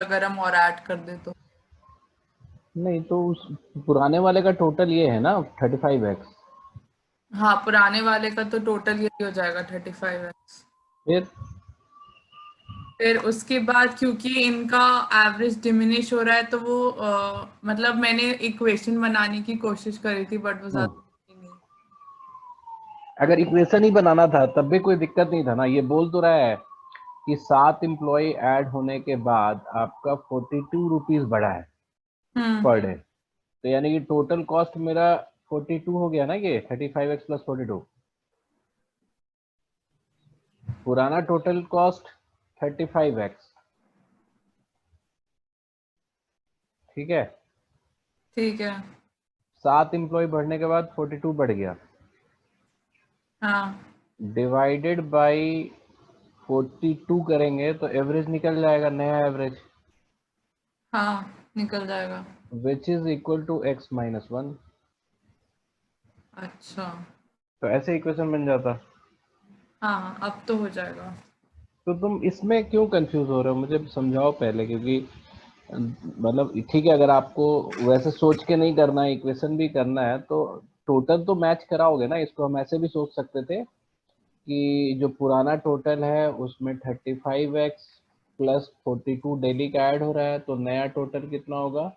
अगर हम और ऐड कर दे तो। नहीं तो उस पुराने वाले का टोटल ये है ना 35x। हाँ, पुराने वाले का तो टोटल यही हो जाएगा 35x। फिर फिर उसके बाद क्योंकि इनका एवरेज डिमिनिश हो रहा है तो वो मतलब मैंने इक्वेशन बनाने की कोशिश करी थी बट वो हम्म, ज्यादा नहीं। अगर इक्वेशन ही बनाना था तब भी कोई दिक्कत नहीं था ना। ये बोल तो रहा है कि 7 एम्प्लॉय ऐड होने के बाद आपका 42 रुपीज बढ़ा है हम्म। Per day. तो यानी कि टोटल कॉस्ट मेरा 42 हो गया ना, ये 35x प्लस 42। पुराना टोटल कॉस्ट 35x। ठीक है। ठीक है। 7 एम्प्लॉय बढ़ने के बाद 42 बढ़ गया, हाँ। डिवाइडेड बाई 42 करेंगे तो एवरेज निकल जाएगा, नया एवरेज, हाँ, निकल जाएगा। Which is equal to x-1। अच्छा। तो ऐसे इक्वेशन बन जाता। हाँ, अब तो हो जाएगा। तो तुम इसमें क्यों कंफ्यूज हो रहे हो, मुझे समझाओ पहले। क्योंकि मतलब ठीक है, अगर आपको वैसे सोच के नहीं करना है, इक्वेशन भी करना है, तो टोटल तो मैच कराओगे ना। इसको हम ऐसे भी सोच सकते थे कि जो पुराना टोटल है उसमें 35x प्लस 42 डेली का ऐड हो रहा है, तो नया टोटल कितना होगा,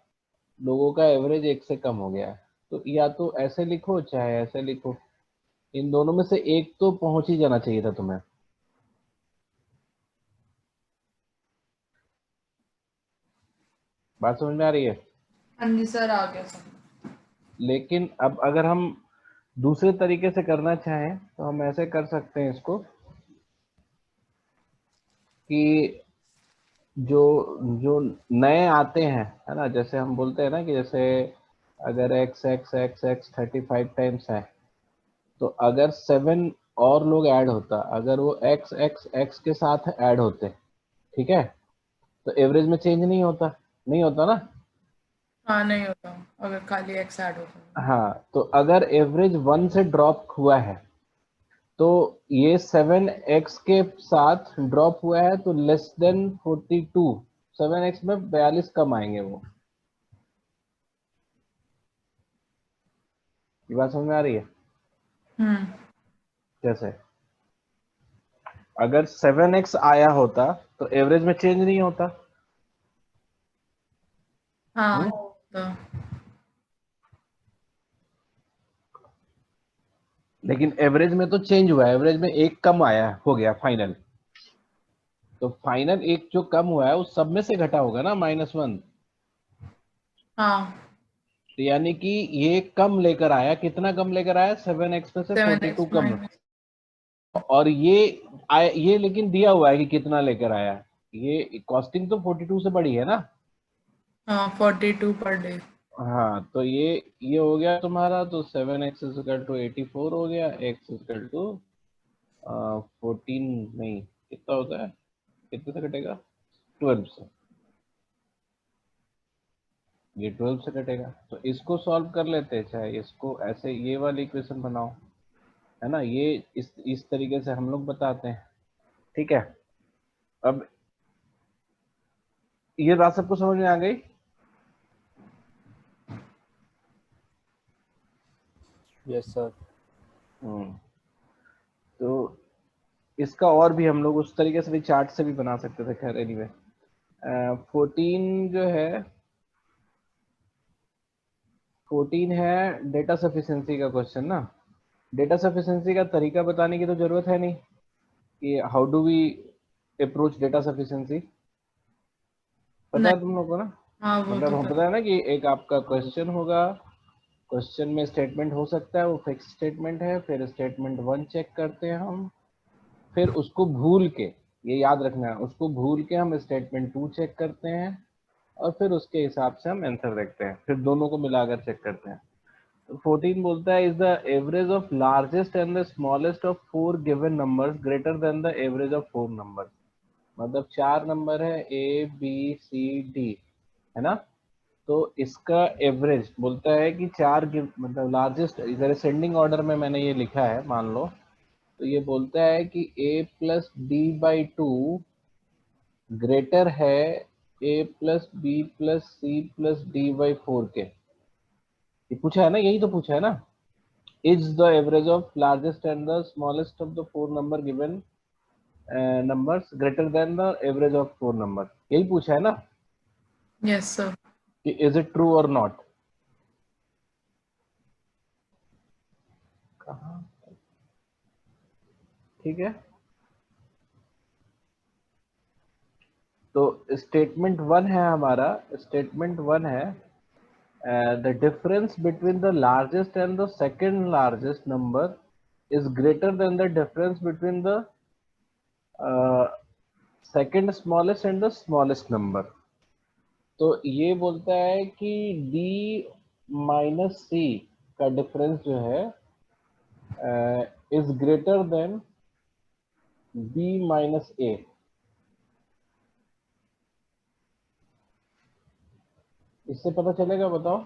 लोगों का एवरेज एक से कम हो गया है। तो या तो ऐसे लिखो चाहे ऐसे लिखो, इन दोनों में से एक तो पहुंच ही जाना चाहिए था तुम्हें। बात समझ में आ रही है। हाँ जी सर, आ गया सर। लेकिन अब अगर हम दूसरे तरीके से करना चाहें तो हम ऐसे कर सकते हैं इसको कि जो जो नए आते हैं, है ना, जैसे हम बोलते हैं ना कि जैसे अगर x x x x 35 times है, तो अगर 7 और लोग ऐड होता, अगर वो एक्स एक्स एक्स के साथ ऐड होते, ठीक है, तो एवरेज में चेंज नहीं होता, नहीं होता ना। हाँ, नहीं होता अगर खाली एक्स ऐड होता है। हाँ, तो अगर एवरेज 1 से ड्रॉप हुआ है तो ये 7x के साथ ड्रॉप हुआ है, तो लेस देन 42, 7x में 42 कम आएंगे वो। ये बात समझ में आ रही है। हम्म। जैसे अगर 7x आया होता तो एवरेज में चेंज नहीं होता। हाँ, हम्म। होता। लेकिन एवरेज में तो चेंज हुआ है, एवरेज में एक कम आया हो गया फाइनल। तो फाइनल एक जो कम हुआ है उस सब में से घटा होगा ना -1। हाँ, तो यानी कि ये कम लेकर आया, कितना कम लेकर आया, 7x में से सेवन 42 एक्स कम। माइनस। और ये लेकिन दिया हुआ है कि कितना लेकर आया। ये कॉस्टिंग तो 42 से बड़ी है ना। हाँ, 42 पर डे। हाँ, तो ये हो गया तुम्हारा, तो 7x इक्वल टू 84 हो गया, x इक्वल टू 14, नहीं कितना होता है, कितने से कटेगा, 12 से। ये 12 से कटेगा, तो इसको सॉल्व कर लेते हैं, चाहे इसको ऐसे ये वाली इक्वेशन बनाओ, है ना। ये इस तरीके से हम लोग बताते हैं। ठीक है। अब ये बात सबको समझ में आ गई। Yes sir. हम्म। तो इसका और भी हम लोग उस तरीके से भी चार्ट से भी बना सकते थे, खैर एनीवे। 14 जो है, 14 है डेटा सफिशिएंसी का क्वेश्चन ना। डेटा सफिशिएंसी का तरीका बताने की तो जरूरत है नहीं कि how do we approach data sufficiency, पता नहीं। है तुम लोग को ना। हाँ, वो मतलब तो हम पता है ना कि एक आपका क्वेश्चन होगा, क्वेश्चन में स्टेटमेंट हो सकता है वो फिक्स स्टेटमेंट है, फिर स्टेटमेंट 1 चेक करते हैं हम, फिर उसको भूल के, ये याद रखना है, उसको भूल के हम स्टेटमेंट 2 चेक करते हैं, और फिर उसके हिसाब से हम आंसर देखते हैं, फिर दोनों को मिलाकर चेक करते हैं। तो 14 बोलता है is the average of largest and the smallest of 4 given numbers greater than the average of 4 numbers. मतलब 4 नंबर है ABCD, है ना। तो इसका एवरेज बोलता है कि मतलब लार्जेस्ट, इधर असेंडिंग ऑर्डर में मैंने ये लिखा है मान लो। तो ये बोलता है कि A plus D by 2 greater है a plus B plus C plus D by 4 के, ये पूछा है ना, यही तो पूछा है ना। Is the average of largest and the smallest of the four number given numbers greater than the average of four number, यही पूछा है ना यस सर। कि is it true or not। कहाँ, ठीक है। तो स्टेटमेंट वन है हमारा, स्टेटमेंट वन है the difference between the largest and the second largest number is greater then the difference between the second smallest and the smallest number. तो ये बोलता है कि d माइनस सी का डिफरेंस जो है is greater than b minus A. इससे पता चलेगा, बताओ।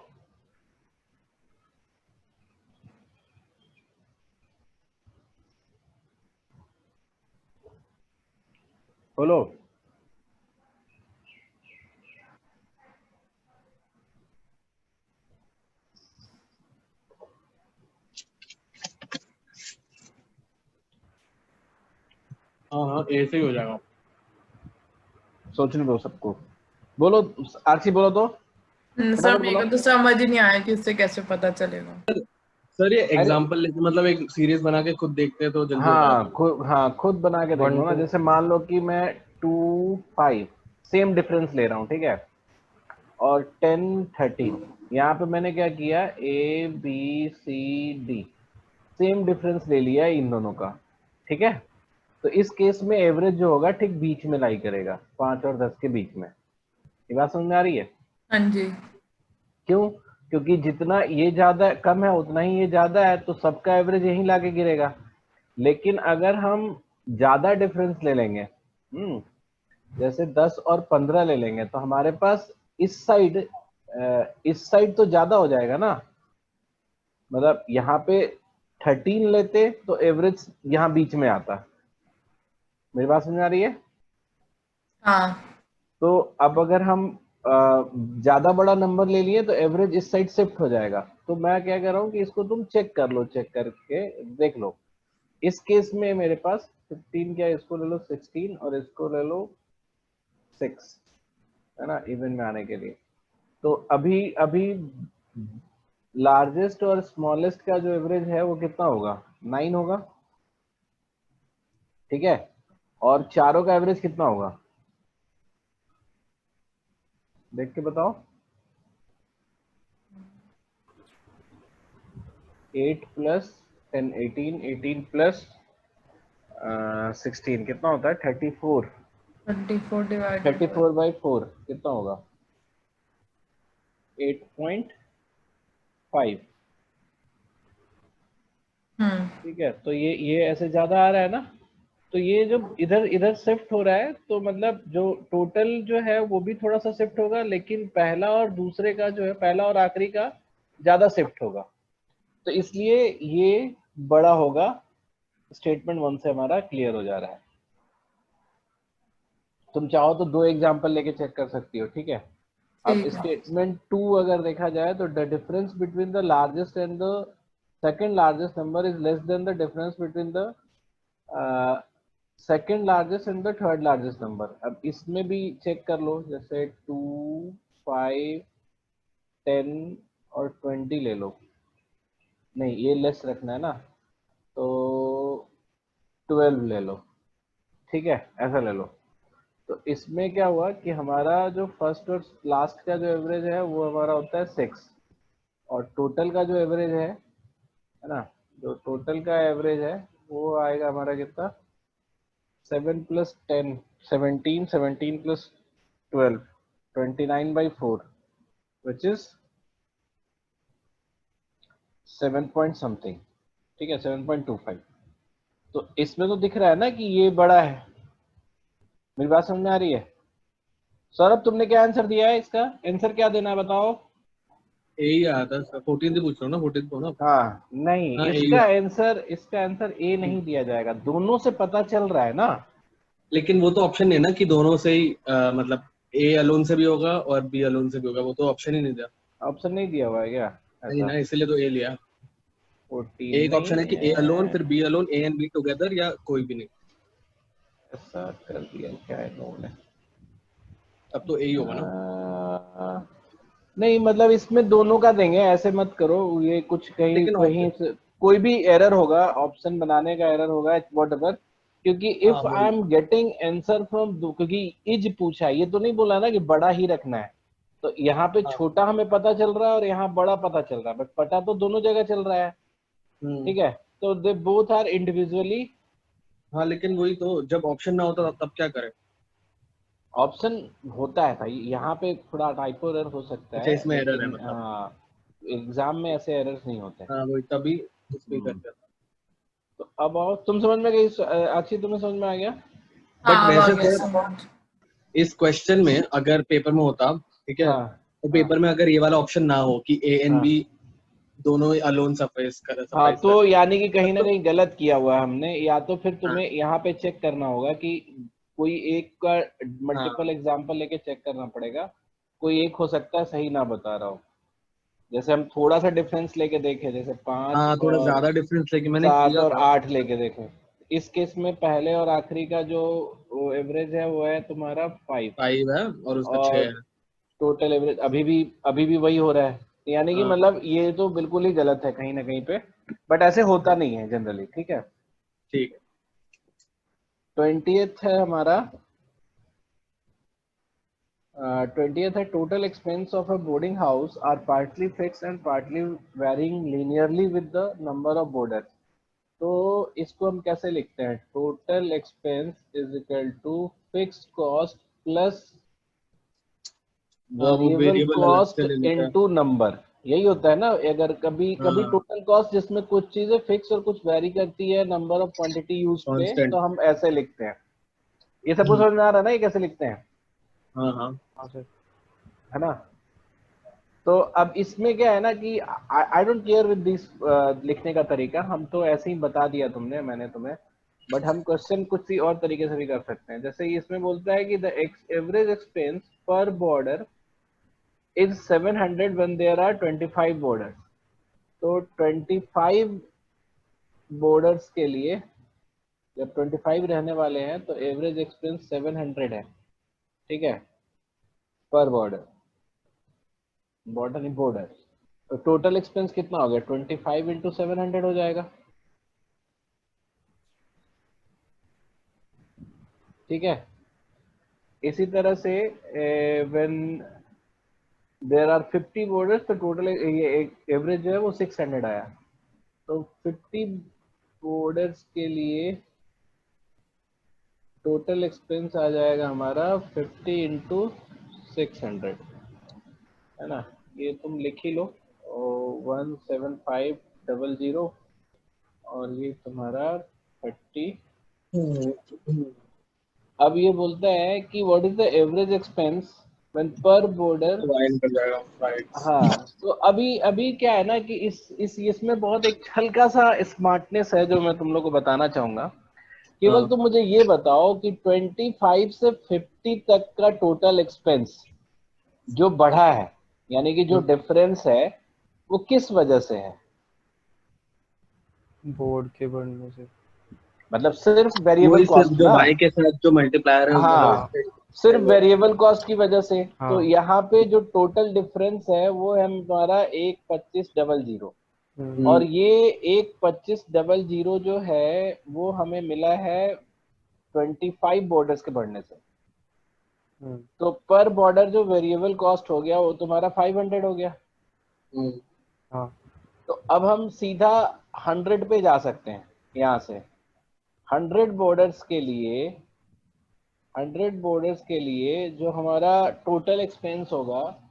बोलो। हाँ ए से ही हो जाएगा। सोचने दो सबको, बोलो। आरसी बोलो तो, सर फटाफट मेरे बोलो। को तो समझ ही नहीं आया कि इससे कैसे पता चलेगा। सर ये अरे एग्जांपल लेके मतलब एक सीरीज बना के खुद देखते हैं तो जल्दी हो हाँ, जाएगा। खुद बना के देख वन लो ना। टू जैसे मान लो कि मैं 2 5 सेम डिफरेंस ले रहा हूँ, ठीक है, और 10 13, यहाँ पे मैंने क्या किया, A B C D same difference ले लिया इन दोनों का, ठीक है। तो इस केस में एवरेज जो होगा ठीक बीच में लाई करेगा, 5 और 10 के बीच में। ये बात समझ में आ रही है। हाँ जी। क्यों? क्योंकि जितना ये ज्यादा कम है उतना ही ये ज्यादा है, तो सबका एवरेज यहीं लाके गिरेगा। लेकिन अगर हम ज्यादा डिफरेंस ले लेंगे, जैसे 10 और 15 ले लेंगे, तो हमारे पास इस साइड तो ज्यादा हो जाएगा ना। मतलब यहाँ पे 13 लेते तो एवरेज यहाँ बीच में आता। मेरी बात समझ में आ रही है। हाँ। तो अब अगर हम ज्यादा बड़ा नंबर ले लिए तो एवरेज इस साइड शिफ्ट हो जाएगा। तो मैं क्या कह रहा हूँ कि इसको तुम चेक कर लो, चेक करके देख लो। इस केस में मेरे पास 15 क्या, इसको ले लो 16 और इसको ले लो 6, है ना, इवन में आने के लिए। तो अभी अभी लार्जेस्ट और स्मॉलेस्ट का जो एवरेज है वो कितना होगा, 9 होगा, ठीक है। और चारों का एवरेज कितना होगा, देख के बताओ। 8 प्लस 10 18, 18 प्लस 16 कितना होता है, 34। 24 डिवाइडेड 34 बाई 4 कितना होगा, 8.5, ठीक है। तो ये ऐसे ज्यादा आ रहा है ना। तो ये जो इधर इधर शिफ्ट हो रहा है, तो मतलब जो टोटल जो है वो भी थोड़ा सा शिफ्ट होगा, लेकिन पहला और दूसरे का जो है, पहला और आखिरी का ज्यादा शिफ्ट होगा। तो इसलिए ये बड़ा होगा। स्टेटमेंट वन से हमारा क्लियर हो जा रहा है। तुम चाहो तो 2 एग्जांपल लेके चेक कर सकती हो, ठीक है। अब ठीक है। स्टेटमेंट 2 अगर देखा जाए तो the difference between the largest and the second largest number is less than the difference between the second largest and the third largest number. अब इसमें भी चेक कर लो, जैसे 2 5 10 और 20 ले लो। नहीं, ये लेस रखना है ना, तो 12 ले लो, ठीक है, ऐसा ले लो। तो इसमें क्या हुआ कि हमारा जो फर्स्ट और लास्ट का जो एवरेज है वो हमारा होता है 6, और टोटल का जो एवरेज है ना, जो टोटल का एवरेज है वो आएगा हमारा कितना, 7 plus 10 17, 17 plus 12 29 by 4 which is 7 point something, ठीक है, 7.25। तो इसमें तो दिख रहा है ना कि ये बड़ा है। मेरी बात समझ में आ रही है। सौरभ तुमने क्या आंसर दिया है, इसका आंसर क्या देना है बताओ। यही आया था सर, 14 से पूछ रहा हूँ ना, 14 को ना। हाँ नहीं, हाँ इसका आंसर ए नहीं दिया जाएगा, दोनों से पता चल रहा है ना। लेकिन वो तो ऑप्शन है ना कि दोनों से ही मतलब ए अलोन से भी होगा और बी अलोन से भी होगा, वो तो ऑप्शन ही नहीं दिया। ऑप्शन नहीं दिया हुआ है क्या? नहीं ऐसा ना, इसलिए तो ए लिया। 14 एक ऑप्शन है नहीं कि ए अलोन, है, फिर B alone, A and B together, या कोई भी नहीं। ऐसा कर दिया क्या है लोगों ने? अब तो ए ही होगा ना। नहीं मतलब इसमें दोनों का देंगे, ऐसे मत करो, ये कुछ कहीं लेकिन कहीं से कोई भी एरर होगा, ऑप्शन बनाने का एरर होगा, वॉट एवर, क्योंकि हाँ इफ आई वही। एम गेटिंग आंसर फ्रॉम, क्योंकि इज पूछा है, ये तो नहीं बोला ना कि बड़ा ही रखना है, तो यहाँ पे हाँ। छोटा हमें पता चल रहा है और यहाँ बड़ा पता चल रहा है, बट पता तो दोनों जगह चल रहा है, ठीक है, तो दे बोथ आर इंडिविजुअली। हाँ लेकिन वही तो, जब ऑप्शन ना होता तब क्या करें। ऑप्शन होता है भाई, यहाँ पे थोड़ा टाइपो एरर हो सकता अच्छा, है, इसमें एरर है लेकिन मतलब। एग्जाम में ऐसे एरर्स नहीं होते। हाँ वही, तभी इसको ही हम्म, करते हैं। तो अब आओ, तुम समझ में गई अच्छी, तुम्हें समझ में आ गया? बट हाँ, अब आ वैसे गया तो समझ। इस क्वेश्चन में अगर पेपर में होता, ठीक है, हाँ तो हाँ पेपर में अगर ये वाला ऑप्शन ना हो कि ए एंड हाँ बी दोनों अलोन सफाइस हाँ, सफाइस तो कर, यानी कि कहीं तब ना तो। कहीं गलत किया हुआ है हमने, या तो फिर हाँ तुम्हें यहाँ पे चेक करना होगा कि कोई एक का हाँ मल्टीपल एग्जाम्पल लेके चेक करना पड़ेगा, कोई एक हो सकता है सही ना बता रहा हो, जैसे हम थोड़ा सा डिफरेंस लेके देखे, जैसे 5 हाँ, थोड़ा और ज्यादा डिफरेंस लेके मैंने 7 किया और था। 8 लेके देखे, इस केस में पहले और आखिरी का जो एवरेज है वो है तुम्हारा 5, 5 है और उसका 6 और है। टोटल एवरेज अभी भी वही हो रहा है, यानी कि हाँ मतलब ये तो बिल्कुल ही गलत है कहीं ना कहीं पे, बट ऐसे होता नहीं है जनरली, ठीक है। ठीक है। 20th है हमारा, 20th है, total expense of a boarding house are partly fix and partly varying linearly with the number of boarders. तो इसको हम कैसे लिखते हैं? Total expense is equal to fix cost plus हाँ वो वेरिएबल वेरिएबल अलग से कॉस्ट ले लेता है। इनटू नंबर, यही होता है ना, अगर कभी कभी हाँ टोटल कॉस्ट जिसमें कुछ चीजें फिक्स और कुछ वेरी करती है नंबर ऑफ क्वांटिटी यूज पे, कांस्टेंट। तो हम ऐसे लिखते हैं। ये सबको समझ में आ रहा है ना, ये कैसे लिखते हैं, हाँ हाँ। है ना? तो अब इसमें क्या है ना कि I don't care with this लिखने का तरीका, हम तो ऐसे ही बता दिया मैंने तुम्हें, बट हम क्वेश्चन कुछ ही और तरीके से भी कर सकते हैं, जैसे इसमें बोलता है कि द एवरेज एक्सपेंस पर border is 700 when there are 25 borders। तो 25 बॉर्डर्स के लिए, जब 25 रहने वाले हैं तो एवरेज एक्सपेंस 700 है, ठीक है, पर बॉर्डर, बॉर्डर नहीं बॉर्डर, तो टोटल एक्सपेंस कितना हो गया? 25 इंटू 700 हो जाएगा, ठीक है। इसी तरह से व्हेन देयर आर 50 बॉर्डर्स, तो टोटल ये एवरेज जो है वो 600 आया, तो 50 बॉर्डर्स के लिए टोटल एक्सपेंस आ जाएगा हमारा 50 इंटू 600, है ना, ये तुम लिख ही लो, 17500, और ये तुम्हारा 30। अब ये बोलता है कि what is the average expense when पर बॉर्डर। वाइन कर जाएगा राइट। हाँ, तो अभी अभी क्या है ना कि इस इसमें बहुत एक हल्का सा स्मार्टनेस है जो मैं तुम लोग को बताना चाहूंगा। केवल हाँ तुम मुझे ये बताओ कि 25 से 50 तक का टोटल एक्सपेंस जो बढ़ा है, यानी कि जो डिफरेंस है, वो किस वजह से है? बोर्ड के बढ़ने से। मतलब सिर्फ वेरिएबल वही सिर्फ कॉस्ट जो ना? वाई के साथ जो मल्टीप्लायर है मतलब हाँ, सिर्फ वेरिएबल कॉस्ट की वजह से। हाँ। तो यहाँ पे जो टोटल डिफरेंस है वो है हमारा 12500, और ये 12500 जो है वो हमें मिला है 25 बॉर्डर्स के बढ़ने से। तो पर बॉर्डर जो वेरिएबल कॉस्ट हो गया वो तुम्हारा 500 हो गया। हाँ। तो अब हम सीधा 100 पे जा सकते हैं, यहाँ से 100 बॉर्डर्स के लिए, 100 बॉर्डर्स के लिए जो हमारा टोटल एक्सपेंस होगा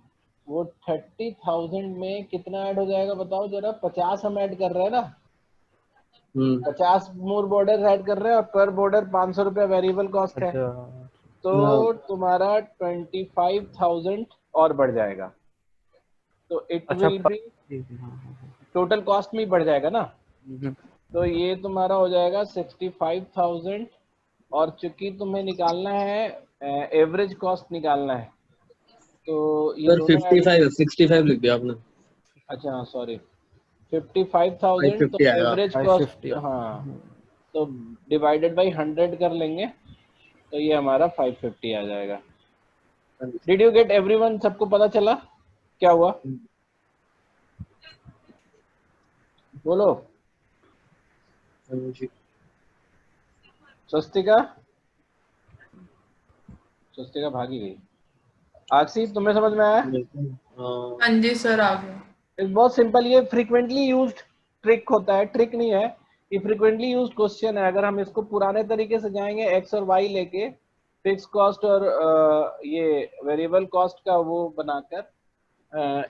वो 30,000 में कितना ऐड हो जाएगा बताओ जरा? 50 हम ऐड कर रहे हैं ना, 50 मोर बॉर्डर ऐड कर रहे हैं, और पर बॉर्डर 500 रुपया वेरिएबल कॉस्ट है, अच्छा। तो तुम्हारा 25,000 और बढ़ जाएगा, तो इट अच्छा विल बी टोटल कॉस्ट में ही बढ़ जाएगा ना। तो ये तुम्हारा हो जाएगा 65,000, और चूंकि तुम्हें निकालना है एवरेज कॉस्ट निकालना है, तो ये सर दोनों 55 65 लिख दिया आपने। अच्छा सॉरी 55,000 तो 550 आएगा। एवरेज कॉस्ट 550 हाँ तो डिवाइडेड बाई 100 कर लेंगे तो ये हमारा 550 आ जाएगा। Did you get everyone? सबको पता चला क्या हुआ? बोलो। स्वस्तिका स्वस्तिका भागी गई। आरसी तुम्हें समझ में आया? हाँ जी सर, आ गया। बहुत सिंपल, ये फ्रीक्वेंटली यूज्ड ट्रिक होता है, ट्रिक नहीं है, ये फ्रीक्वेंटली यूज्ड क्वेश्चन है। अगर हम इसको पुराने तरीके से जाएंगे एक्स और वाई लेके फिक्स कॉस्ट और ये वेरिएबल कॉस्ट का वो बनाकर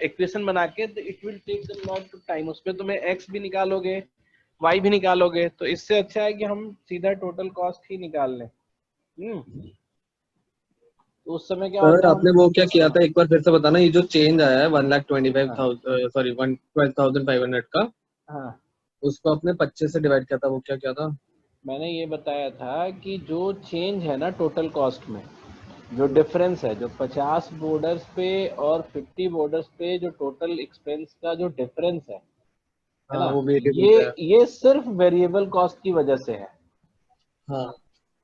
इक्वेशन बना के, तो it will take the lot of time. उसमें तुम्हें एक्स भी निकालोगे वाई भी निकालोगे, तो इससे अच्छा है कि हम सीधा टोटल कॉस्ट ही निकाल लें। तो उस समय क्या सर होता है आपने वो क्या किया था एक बार फिर से बताना, ये जो चेंज आया है 1,25,000 सॉरी 1,12,500 का, हाँ उसको आपने 25 से डिवाइड किया था, वो क्या किया था? मैंने ये बताया था कि जो चेंज है ना टोटल कॉस्ट में, जो डिफरेंस है, जो 50 बॉर्डर्स पे और 50 बॉर्डर्स पे जो टोटल एक्सपेंस का जो डिफरेंस है हाँ ना, वो वेरिएबल पे है। ये सिर्फ वेरिएबल कॉस्ट की वजह से है। हाँ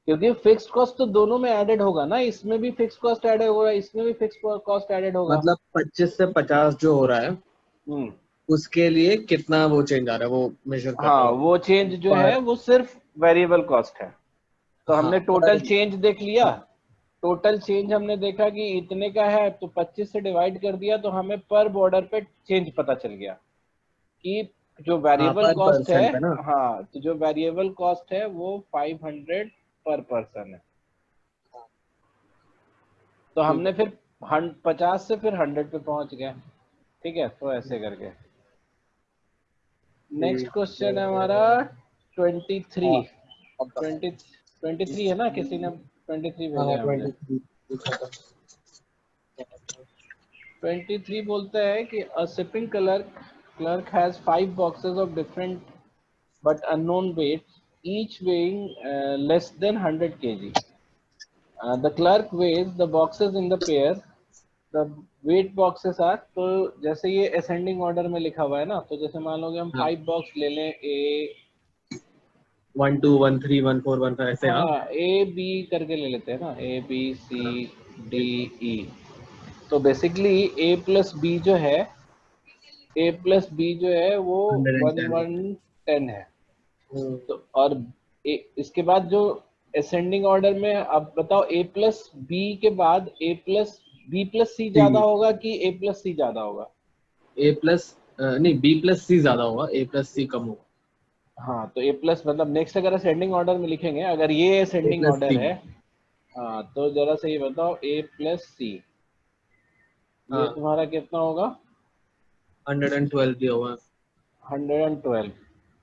क्योंकि फिक्स्ड कॉस्ट तो दोनों में एडेड होगा ना, इसमें भी फिक्स्ड कॉस्ट एडेड होगा, इसमें भी फिक्स्ड कॉस्ट एडेड होगा। मतलब 25 से 50 जो हो रहा है हम्म उसके लिए कितना वो चेंज आ रहा है वो मेजर कर रहा हाँ हूँ वो चेंज जो है वो सिर्फ वेरिएबल कॉस्ट है। तो हाँ हमने पर टोटल चेंज देख लिया, टोटल चेंज हमने देखा कि इतने का है, तो 25 से डिवाइड कर दिया, तो हमें पर बॉर्डर पे चेंज पता चल गया कि जो हाँ वेरिएबल पर कॉस्ट है, परसेंट है ना। हाँ तो जो वेरिएबल कॉस्ट है वो 500 पर पर्सन है। तो ठीक हमने है। फिर 50 से फिर 100 पे पहुंच गए। ठीक है, तो ऐसे करके नेक्स्ट ठीक क्वेश्चन है है। हमारा 23। अब तक 23 है ना, किसी ने 23 भेजा हाँ है मुझे। 23 पूछा था। 23 बोलता है कि a shipping clerk has 5 boxes of different but unknown weights, each weighing less than 100 kg. The clerk weighs the boxes in the pair. The weight boxes are, तो जैसे ये ascending order में लिखा हुआ है ना, तो जैसे मान लो कि हम हाँ 5 बॉक्स ले लें, ए 1 2 1 3 1 4 1 5 ऐसे। हाँ हाँ ए बी करके ले लेते हैं ना, ए बी सी डी ई। तो बेसिकली ए प्लस बी जो है, ए प्लस बी जो है वो 110। 110 है। तो और इसके बाद जो असेंडिंग ऑर्डर में, अब बताओ ए प्लस बी के बाद ए प्लस बी प्लस सी ज्यादा होगा कि ए प्लस सी ज्यादा होगा? ए प्लस नहीं बी प्लस सी ज्यादा होगा, ए प्लस सी कम होगा। हाँ तो ए प्लस मतलब नेक्स्ट अगर असेंडिंग ऑर्डर में लिखेंगे, अगर ये ए असेंडिंग प्लस ऑर्डर सी है, हाँ तो जरा से ये बताओ ए प्लस सी ये हाँ तुम्हारा कितना होगा? 112 दिया हुआ 112।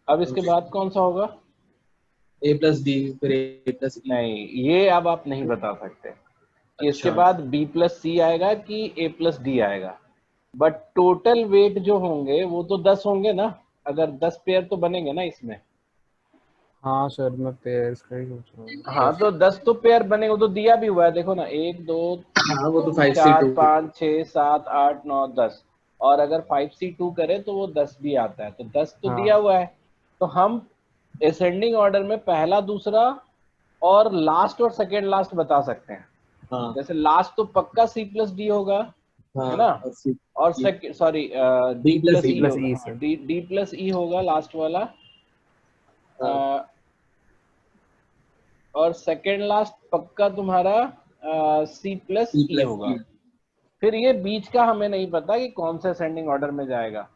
अब इसके बाद कौन सा होगा? है। ए प्लस डी फिर ए प्लस ई। नहीं, ये अब आप नहीं बता सकते कि इसके अच्छा बाद बी प्लस सी आएगा कि ए प्लस डी आएगा। बट टोटल वेट जो होंगे वो तो 10 होंगे ना, अगर 10 पेयर तो बनेंगे ना इसमें। हाँ सर, मैं पेयर्स का ही सोच रहा हूँ। हाँ तो 10 तो पेयर बनेंगे, वो तो दिया भी हुआ है, देखो ना, 1 2 हाँ वो तो 4 5C2। 5 6 7 8 9 10, और अगर 5C2 करे तो वो 10 भी आता है, तो 10 तो दिया हाँ हुआ है। तो हम असेंडिंग ऑर्डर में पहला दूसरा और लास्ट और सेकेंड लास्ट बता सकते हैं। हाँ जैसे लास्ट तो पक्का सी प्लस डी होगा, हाँ है ना, और सी और second sorry D D plus plus E. E plus होगा, ई हाँ सर। डी प्लस ई होगा लास्ट वाला। हाँ और सेकेंड लास्ट पक्का तुम्हारा सी प्लस सी ई प्लस होगा। ई। फिर ये बीच का हमें नहीं पता कि कौन सा असेंडिंग ऑर्डर में जाएगा,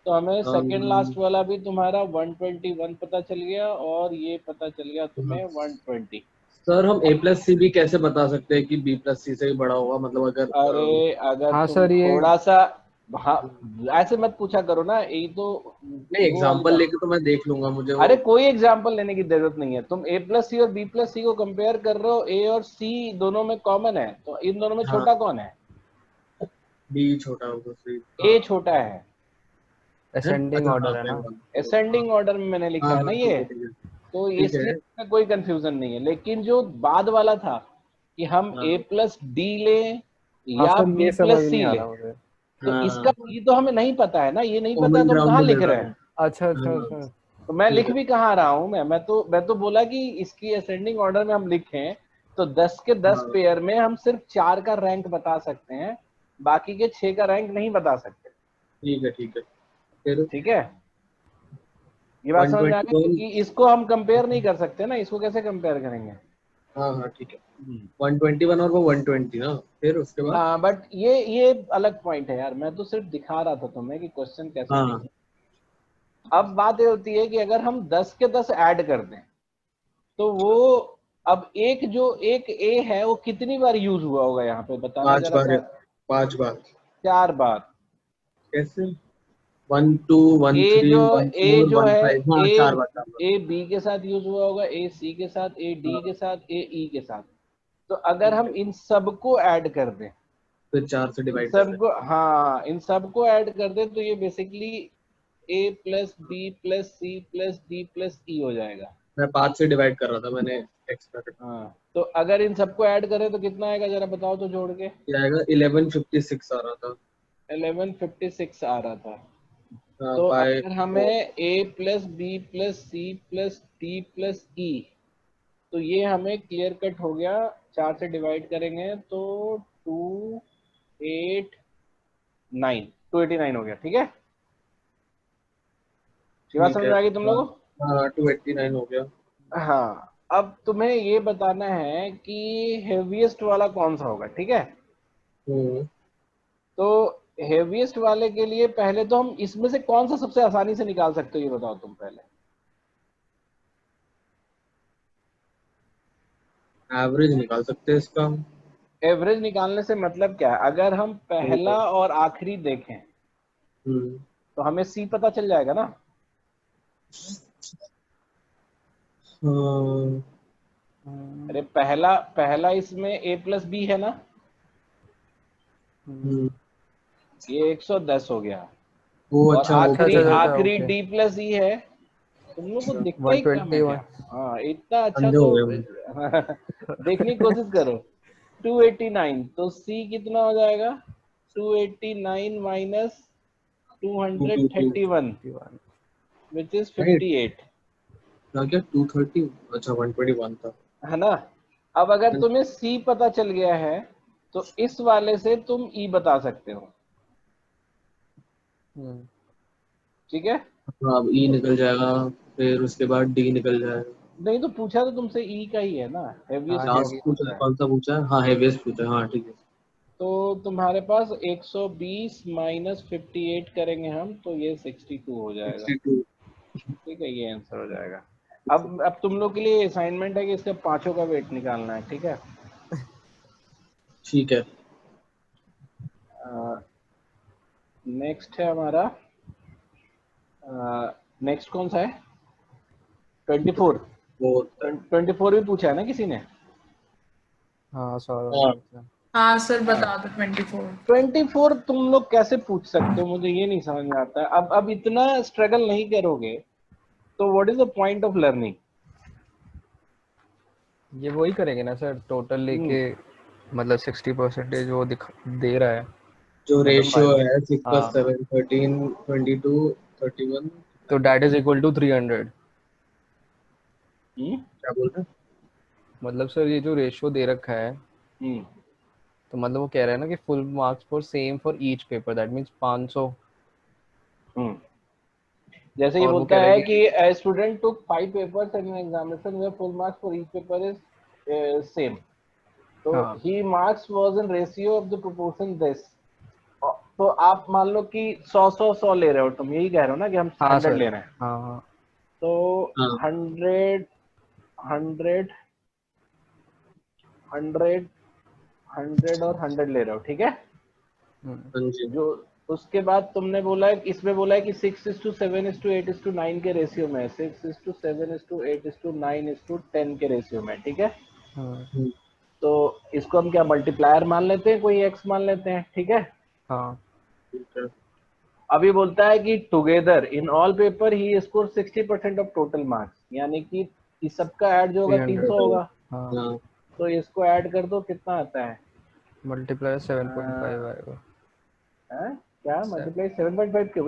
तो हमें सेकेंड लास्ट वाला भी तुम्हारा 121 पता चल गया, और ये पता चल गया तुम्हें 120। सर हम ए प्लस सी भी कैसे बता सकते हैं कि बी प्लस सी से भी बड़ा होगा, मतलब अगर अरे अगर हाँ तुम सर, ये थोड़ा सा, हाँ ऐसे मत पूछा करो ना, यही तो नहीं वो वाली एग्जांपल बात। लेके तो मैं देख लूंगा मुझे वो। अरे कोई एग्जाम्पल लेने की जरूरत नहीं है, तुम ए प्लस सी और बी प्लस सी को कंपेयर कर रहे हो, ए और सी दोनों में कॉमन है, तो इन दोनों में हाँ छोटा कौन है? बी छोटा होगा सी। ए हाँ छोटा है। असेंडिंग अच्छा हाँ ऑर्डर है ना। असेंडिंग ऑर्डर में मैंने लिखा हाँ है ना हाँ ये, ठीक है तो ठीक इसलिए है। इसमें कोई कंफ्यूजन नहीं है। लेकिन जो बाद वाला था कि हम हाँ ए प्लस डी लें हाँ या सर बी ये समझ प्लस नहीं सी आ ले। रहा मुझे। तो हाँ इसका ये तो हमें नहीं पता है ना, ये नहीं पता है कॉमन तो हम ग्राउंड कहाँ ले लिख रहा रहे हूँ। हैं। अच्छा अच्छा हाँ अच्छा। तो मैं ठीक लिख है। भी कहाँ रहा हूँ, मैं तो बोला कि इसकी असेंडिंग ऑर्डर में हम लिखें तो 10 के 10 हाँ पेयर में हम सिर्फ 4 का रैंक बता सकते हैं, बाकी के 6 का रैंक नहीं बता सकते। ठीक है ठीक है। फिर ठीक है, ये बात समझ में आ गई, 121। क्योंकि इसको हम कंपेयर नहीं कर सकते ना, इसको कैसे कंपेयर करेंगे। हाँ हाँ ठीक है। 121 और वो 120 ना, फिर उसके बाद। हाँ बट ये अलग पॉइंट है यार, मैं तो सिर्फ दिखा रहा था तुम्हें कि क्वेश्चन कैसे हाँ लिखें। अब बात ये होती है कि अगर हम 10 के 10 ऐड कर दें तो वो, अब एक जो एक ए है वो कितनी बार यूज हुआ होगा यहाँ पे बताना 5 जरा बार। सा। 5 बार। 4 बार। कैसे? 1 2 1 ए 3 जो 1 ए 4 जो 1 है 5, हाँ ए 4 बार 4 बार। ए बी के साथ यूज हुआ होगा, ए सी के साथ, ए डी हाँ के साथ, ए ई के साथ। तो अगर ठीक हम है। इन सबको ऐड कर दें, फिर 4 से इन डिवाइड कर दे। सबको, हाँ इन सबको ऐड कर दें तो ये basically A plus B plus C plus D plus E हो जाएगा। मैं 5 से डिवाइड कर रहा था, मैंने एक्स्ट्रा कर हाँ तो अगर इन सबको ऐड करें तो कितना आएगा जरा बताओ तो जोड़ के। दिया। आएगा 1156 आ रहा था। 1156 आ रहा था। हाँ तो बाय अगर हमें A plus B plus C plus D plus E, तो ये हमें क्लियर कट हो गया, 4 से डिवाइड करेंगे तो 289 289 हो गया। ठीक है, ये बात ठीक समझ है। में आ गई तुम हाँ लोगों हाँ 289 हो गया। को। हाँ अब तुम्हें ये बताना है कि हेवीएस्ट वाला कौन सा होगा। ठीक है, हम्म। तो हेवीएस्ट वाले के लिए पहले तो हम इसमें से कौन सा सबसे आसानी से निकाल सकते हो ये बताओ तुम पहले। एवरेज निकाल सकते हैं इसका। एवरेज निकालने से मतलब क्या है, अगर हम पहला और आखिरी देखें हम्म। तो हमें सी पता चल जाएगा ना। हाँ, अरे पहला पहला इसमें ए प्लस बी है ना, हम्म। ये 110 हो गया। वो और अच्छा अच्छा आखिरी अच्छा ओके। अच्छा आखिरी ओके। डी प्लस ई है। तुम लोग को अच्छा दिखता ही कम है 121। क्या। हाँ इतना अच्छा अंधे हो तो गए हम। देखने की कोशिश करो। 289 तो सी कितना हो जाएगा, 289 माइनस 222 231 विच इज राइट। 58। क्या क्या 230, अच्छा 121 था। है ना। अब अगर तुम्हें सी पता चल गया है तो इस वाले से तुम ई बता सकते हो। ठीक है, हाँ अब ई निकल जाएगा, फिर उसके बाद डी निकल जाएगा। नहीं तो पूछा तो तुमसे ई का ही है ना, हाँ हेवीएस्ट कौन लास्ट हेवी। सा पूछा होता है, है। कौन सा पूछा है? हाँ हेवीएस्ट पूछा है, हाँ ठीक है। तो तुम्हारे पास 120 माइनस 58 करेंगे हम तो ये 62 हो जाएगा। 62। ठीक है, ये आंसर हो जाएगा। अब तुम लोग के लिए असाइनमेंट है कि इसका पांचों का वेट निकालना है। ठीक है, ठीक है। नेक्स्ट है हमारा, नेक्स्ट कौन सा है, 24। वो होता है। 24 भी पूछा है ना किसी ने। हाँ सौरभ हाँ ने पूछा। हाँ सर हाँ बता दो 24। 24 तुम लोग कैसे पूछ सकते हो, मुझे ये नहीं समझ में आता है। अब इतना स्ट्रगल नहीं करोगे तो what is the point of learning. ये वही करेंगे ना सर, टोटल लेके मतलब 60% वो दे रहा है। जो मतलब रेशियो है 6 प्लस हाँ 7 13 22 31। तो डैट इज इक्वल टू 300। क्या बोल रहे हैं? मतलब सर ये जो रेशियो दे रखा है, हम्म तो मतलब वो कह रहा है ना कि full marks for same for each paper, that means 500। हम्म जैसे ये और वो बोलता कह रहा है है कि कि student took 5 papers in examination where full marks for each paper is same, तो हाँ he marks was in ratio of the proportion this. तो आप मान लो कि 100 ले रहे हो, तुम यही कह रहे हो ना कि हम हाँ 100 सर। ले रहे हैं। हाँ हाँ तो हाँ 100 100 100 100 और 100 ले रहे हो। ठीक है, हम्म, हाँ जी। जो उसके बाद तुमने बोला है, इसमें बोला है कि 6:7:8:9 के रेशियो में, 6:7:8:9:10 के रेशियो में। ठीक है, हम्म, तो इसको हम क्या मल्टीप्लायर मान लेते हैं, कोई एक्स मान लेते हैं। ठीक है, हाँ ठीक है। अभी बोलता है कि together in all paper he score 60% of total marks, यानी कि इस सबका ऐड जो होगा 300। 300 होगा। हाँ हाँ तो इसको ऐड कर दो, कितना आता है मल्टीप्लाई 7.5 आएगा। हैं? क्या मल्टीप्लाई 7.5 क्यों?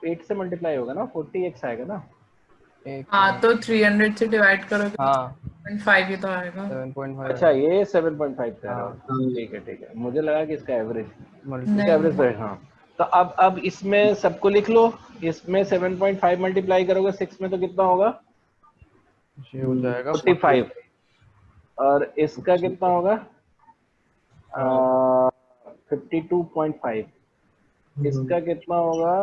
8 से मल्टीप्लाई होगा ना, 40x आएगा ना। एक हाँ तो 300 से डिवाइड करोगे हाँ 7.5 ही तो आएगा। 7.5 अच्छा ये 7.5 कह रहा हाँ हूँ, ठीक है, मुझे लगा कि इसका एवरेज, मल्टी इसका एवरेज नहीं, तो हाँ। तो अब इसमें सबको लिख लो, इसमें 7.5 मल्टीप्लाई करोगे 6 में तो कितना होगा? ये हो जाएगा 45। और इसका कितना होगा? 52.5। इसका कितना होगा?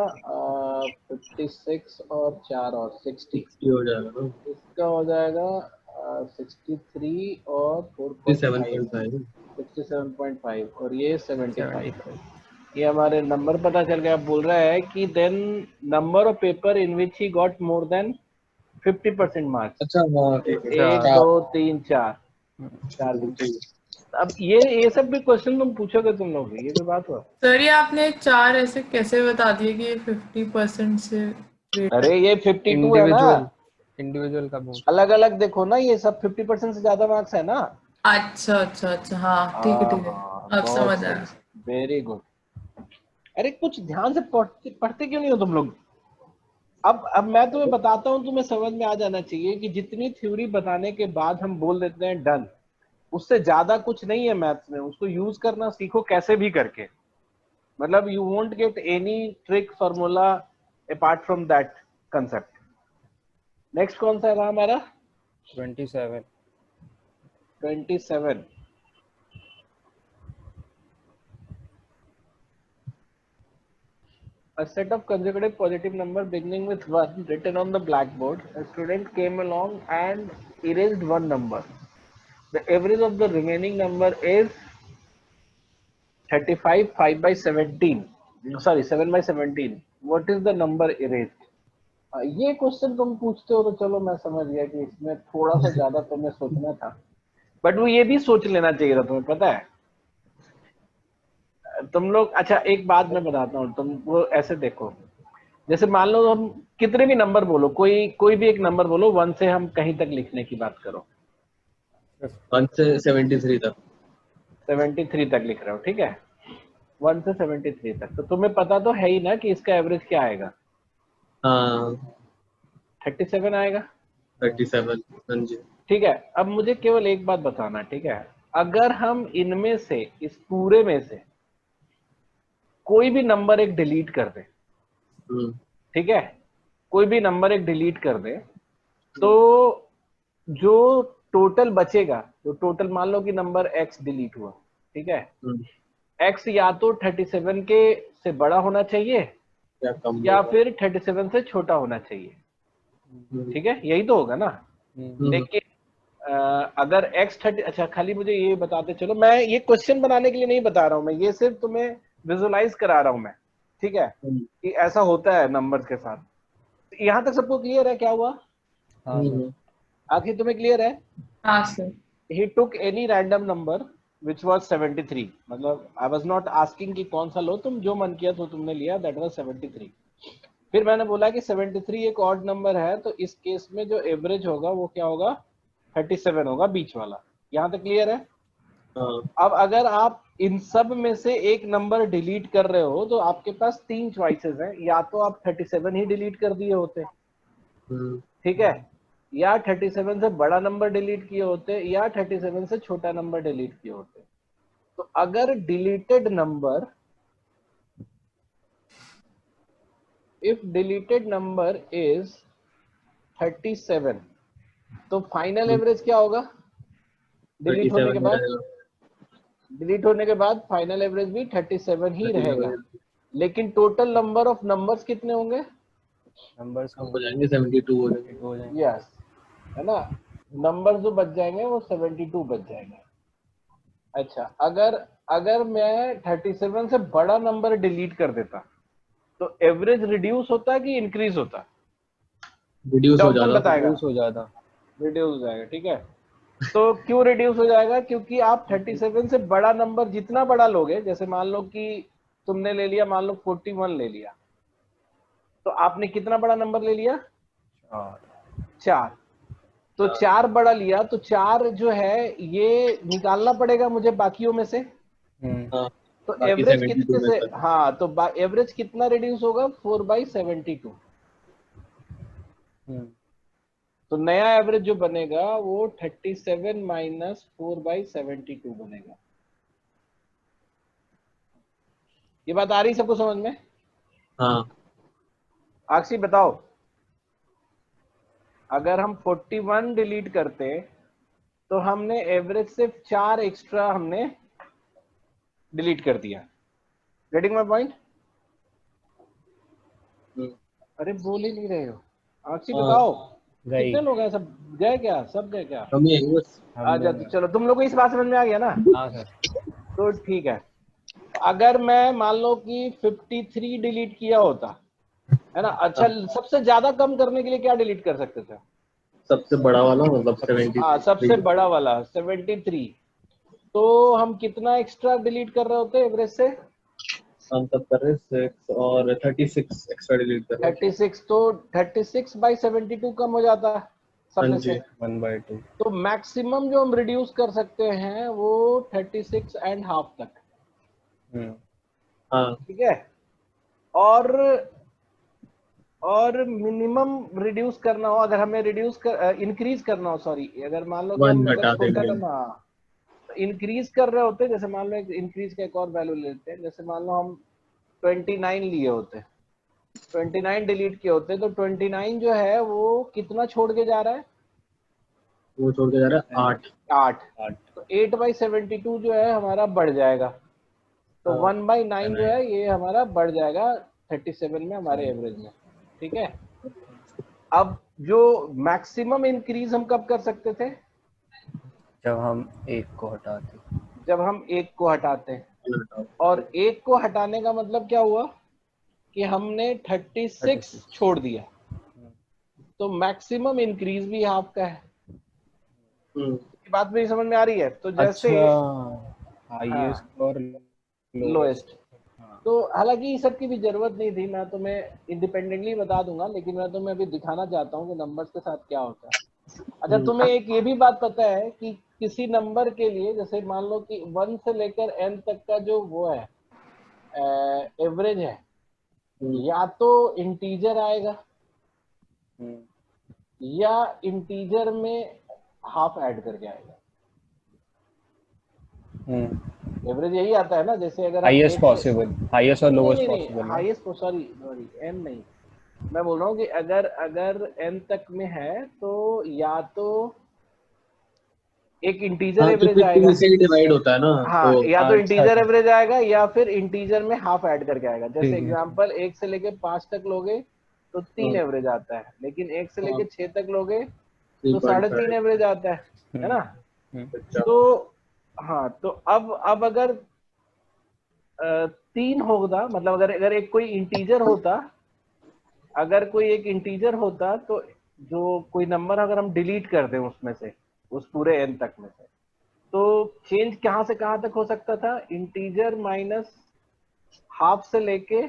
56 और 4 और 60 हो जाएगा ना, इसका हो जाएगा 63 और 4.5 7.5। 67.5 और ये 75। 75। ये हमारे नंबर पता चल गया। आप बोल रहा है कि then number of paper in which he got more than 50% marks. अच्छा हाँ ठीक है। 1 चार 2 3 4 4 अब ये सब भी क्वेश्चन तुम पूछोगे तुम लोग, ये भी बात हुआ। सर ये आपने 4 ऐसे कैसे बता दिए कि ये 50% से greater? अरे ये 52 है ना, इंडिविजुअल का पूछ। अलग अलग देखो ना, ये सब 50% से ज्यादा मार्क्स है ना। अच्छा हाँ ठीक है हाँ अब बहुत समझ सही, आया। Very good. अरे कुछ ध्यान से पढ़ते क्यों नहीं हो तुम लोग? अब मैं तुम्हें बताता हूँ, तुम्हें समझ में आ जाना चाहिए कि जितनी थ्योरी बताने के बाद हम बोल देते हैं डन, उससे ज्यादा कुछ नहीं है मैथ्स में। उसको यूज करना सीखो कैसे भी करके, मतलब you won't get any trick formula apart from that concept. Next कौन सा रहा हमारा? 27। 27। A set of consecutive positive numbers beginning with 1 written on the blackboard. A student came along and erased one number. The average of the remaining number is 35 5 by 17. Sorry, 7 by 17. What is the number erased? ये question तुम पूछते हो तो चलो मैं समझ गया कि इसमें थोड़ा सा ज्यादा तुम्हें सोचना था, बट वो ये भी सोच लेना चाहिए था तुम्हें, पता है तुम लोग। अच्छा एक बात मैं बताता हूँ, तुम वो ऐसे देखो, जैसे मान लो हम कितने भी नंबर बोलो, कोई भी एक नंबर बोलो, 1 से हम कहीं तक लिखने की बात करो। 1 से 73 तक। 73 तक लिख रहे हो, ठीक है, 1 से 73 तक, तो तुम्हें पता तो है ही ना कि इसका एवरेज क्या आएगा? हाँ 37 आएगा। 37। हाँ जी। ठीक है, अब मुझे केवल एक बात बताना, ठीक है, अगर हम इनमें से, इस पूरे में से कोई भी नंबर एक डिलीट कर दे, ठीक है, कोई भी नंबर एक डिलीट कर दे, तो जो टोटल बचेगा, जो टोटल मान लो कि नंबर x डिलीट हुआ, ठीक है, x या तो 37 के से बड़ा होना चाहिए या फिर 37 से छोटा होना चाहिए, ठीक है, यही तो होगा ना। लेकिन अगर x 30, अच्छा खाली मुझे ये बताते चलो, मैं ये क्वेश्चन बनाने के लिए नहीं बता रहा हूं मैं, ये सिर्फ तुम्हें विजुअलाइज करा रहा हूं मैं, ठीक है, कि ऐसा होता है नंबर्स के साथ। यहाँ तक सबको क्लियर है क्या हुआ? हाँ आखिर तुम्हें क्लियर है? हाँ sir. He took any random number which was 73, मतलब I was not asking कि कौन सा लो, तुम जो मन किया तो तुमने लिया, that was 73। फिर मैंने बोला कि 73 एक ऑड नंबर है, तो इस केस में जो एवरेज होगा वो क्या होगा? 37 होगा, बीच वाला। यहाँ तक क्लियर है? अब अगर आप इन सब में से एक नंबर डिलीट कर रहे हो तो आपके पास 3 चॉइसेस हैं, या तो आप 37 ही डिलीट कर दिए होते, ठीक है, या 37 से बड़ा नंबर डिलीट किए होते, या 37 से छोटा नंबर डिलीट किए होते। तो अगर deleted number, if deleted number is 37, तो फाइनल एवरेज क्या होगा? डिलीट होने के बाद, डिलीट होने के बाद फाइनल एवरेज भी 37 ही रहेगा, लेकिन टोटल नंबर ऑफ नंबर्स कितने होंगे? नंबर्स हो जाएंगे 72 हो जाएंगे। यस, है ना, नंबर जो बच जाएंगे वो 72 बच जाएंगे। अच्छा अगर मैं 37 से बड़ा नंबर डिलीट कर देता तो एवरेज रिड्यूस होता कि इंक्रीज होता? रिड्यूस हो जाता। रिड्यूस हो जाएगा, ठीक है। तो क्यों रिड्यूस हो जाएगा? क्योंकि आप 37 से बड़ा नंबर जितना बड़ा लोगे, जैसे मान लो कि तुमने ले लिया, मान लो 41 ले लिया, तो आपने कितना बड़ा नंबर ले लिया? 4। तो 4 बड़ा लिया, तो 4 जो है ये निकालना पड़ेगा मुझे बाकियों में से, हाँ, तो बाकी एवरेज 72 कितने में से, से। हाँ तो एवरेज कितना रिड्यूस होगा 4/72। तो नया एवरेज जो बनेगा वो 37 माइनस 4/72 बनेगा। ये बात आ रही सबको समझ में? हाँ, आक्षी बताओ, अगर हम 41 डिलीट करते तो हमने एवरेज से 4 एक्स्ट्रा हमने डिलीट कर दिया। Getting my point? अरे बोल ही नहीं रहे हो। आक्षी हाँ, बताओ, गई। कितने लोग हैं? सब गए क्या? सब गए क्या? हम ये बस। हम अच्छा लोग तो चलो, तुम लोग को इस बात समझ में आ गया ना? हाँ सर। तो ठीक है। अगर मैं मान लो कि 53 डिलीट किया होता, है ना? अच्छा, सबसे ज्यादा कम करने के लिए क्या डिलीट कर सकते थे? सबसे बड़ा वाला मतलब 73। हाँ, सबसे बड़ा वाला 73। तो हम कितना एक्स्ट्रा डिलीट कर रहे होते एवरेज से? हम तब कर रहे 6 और 36 एक्स्ट्रा डिलीट कर रहे हैं। 36। तो 36/72 कम हो जाता है सब हाँ में जी। से। 1/2। तो मैक्सिमम जो हम रिड्यूस कर सकते हैं वो 36.5 तक। हाँ, ठीक है। और मिनिमम रिड्यूस करना हो, अगर हमें रिड्यूस कर इंक्रीज करना हो, सॉरी, अगर मान लो कि 1 हम अगर घटा छोटा देंगे। नंबर इंक्रीज कर रहे होते, जैसे मान लो एक इंक्रीज का एक और वैल्यू लेते हैं, जैसे मान लो हम 29 लिए होते, 29 डिलीट किए होते, तो 29 जो है वो कितना छोड़ के जा रहा है? वो छोड़ के जा रहा है 8। 8। 8। तो 8/72 जो है हमारा बढ़ जाएगा। तो हाँ, 1/9 जो है ये हमारा बढ़ जाएगा 37 में हमारे एवरेज में। ठीक है। अब जो मैक्सिमम इंक्रीज हम कब कर सकते थे? जब हम एक को हटाते। जब हम एक को हटाते हैं। और एक को हटाने का मतलब क्या हुआ कि हमने 36 36। छोड़ दिया। तो मैक्सिमम इंक्रीज भी हाफ का है। ये बात मेरी समझ में आ रही है? तो जैसे अच्छा, हाईएस्ट और लोएस्ट। लोएस्ट। हाँ। तो हालांकि इस सब की भी जरूरत नहीं थी, मैं तुम्हें इंडिपेंडेंटली बता दूंगा, लेकिन मैं तुम्हें अभी दिखाना चाहता हूँ कि नंबर्स के साथ क्या होता है। अच्छा, तुम्हें एक ये भी बात पता है कि किसी नंबर के लिए, जैसे मान लो कि 1 से लेकर n तक का जो वो है एवरेज है, या तो इंटीजर आएगा या इंटीजर में हाफ ऐड करके आएगा। एवरेज यही आता है ना, जैसे अगर हम हाईएस्ट एक से, पॉसिबल, हाईएस्ट और लोएस्ट नहीं possible. Highest, sorry sorry, n नहीं, मैं बोल रहा हूँ कि अगर n तक में है तो या तो एक इंटीजर हाँ, एवरेज क्योंकि आएगा। 2 से ही डिवाइड होता है ना, हाँ, तो या तो अच्छा इंटीजर अच्छा। एवरेज आएगा या फिर इंटीजर में हाफ ऐड करके आएगा। जैसे ठीक है। एग्जांपल 1 से लेके 5 तक लोगे तो 3 एवरेज आता है, लेकिन 1 से लेके 6 तक लोगे तो 3.5 3.5। एवरेज आता है ना? अच्छा। तो हाँ, तो अब अगर 3 होगा, मतलब अगर एक कोई इंटीजर होता, अगर कोई एक इंटीजर होता, तो जो कोई नंबर अगर हम डिलीट कर दें उसमें से, उस पूरे n तक में से, तो चेंज कहां से कहां तक हो सकता था? इंटीजर माइनस हाफ से लेके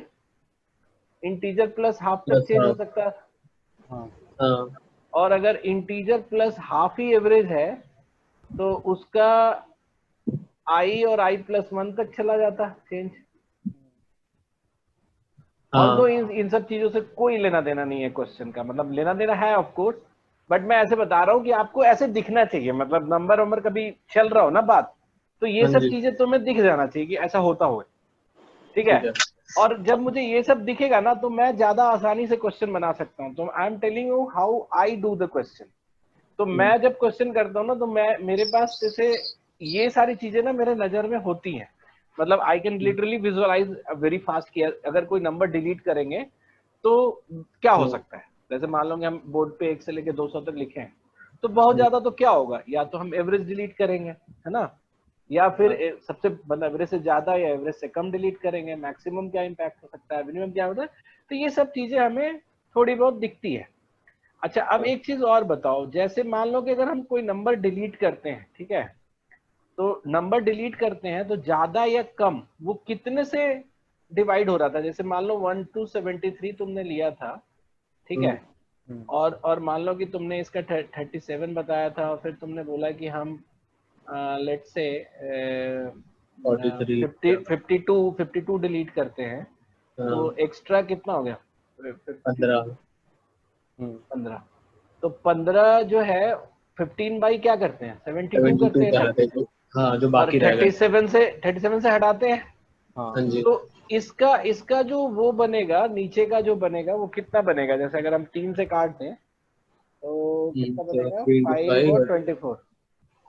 इंटीजर प्लस हाफ तक चेंज हो सकता है। हाँ, और अगर इंटीजर प्लस हाफ ही एवरेज है तो उसका i और i+1 तक चला जाता चेंज। ऑल्दो हाँ, इन सब चीजों से कोई लेना देना नहीं है क्वेश्चन का, मतलब लेना देना है ऑफ कोर्स, बट मैं ऐसे बता रहा हूँ कि आपको ऐसे दिखना चाहिए, मतलब नंबर वंबर कभी चल रहा हो ना बात, तो ये हाँ सब जी, चीजें तुम्हें दिख जाना चाहिए कि ऐसा होता हो। ठीक है। ठीक है। और जब मुझे ये सब दिखेगा ना तो मैं ज्यादा आसानी से क्वेश्चन बना सकता हूँ। तो I am telling you how I do the question. तो मैं जब क्वेश्चन करता हूँ ना, तो मैं, मेरे पास जैसे ये सारी चीजें ना मेरे नजर में होती हैं, मतलब I can literally visualise very fast कि अगर कोई नंबर डिलीट करेंगे तो क्या हो सकता है। जैसे मान लो कि हम बोर्ड पे 1 से लेके 200 तक लिखे हैं, तो बहुत ज्यादा तो क्या होगा, या तो हम एवरेज डिलीट करेंगे, है ना, या फिर सबसे मतलब एवरेज से ज्यादा या एवरेज से कम डिलीट करेंगे। मैक्सिमम क्या इम्पैक्ट हो सकता है, मिनिमम क्या होता है। तो ये सब चीजें हमें थोड़ी बहुत दिखती है। अच्छा, अब एक चीज और बताओ, जैसे मान लो कि अगर हम कोई नंबर डिलीट करते हैं, ठीक है, तो नंबर डिलीट करते हैं तो ज्यादा या कम वो कितने से डिवाइड हो रहा था? जैसे मान लो 1 to 73 तुमने लिया था, ठीक है, और मान लो कि तुमने इसका 37 बताया था, और फिर तुमने बोला कि हम लेट्स से 43 52 डिलीट करते हैं तो एक्स्ट्रा कितना हो गया? 15 15। तो 15 जो है 15 बाई क्या करते हैं? 72 करते हैं ना। हाँ जो और बाकी रहेगा 37 से हटाते हैं। हाँ जी। तो इसका जो वो बनेगा, नीचे का जो बनेगा वो कितना बनेगा? जैसे अगर हम 3 से काट दें तो कितना बनेगा? 5 और 24।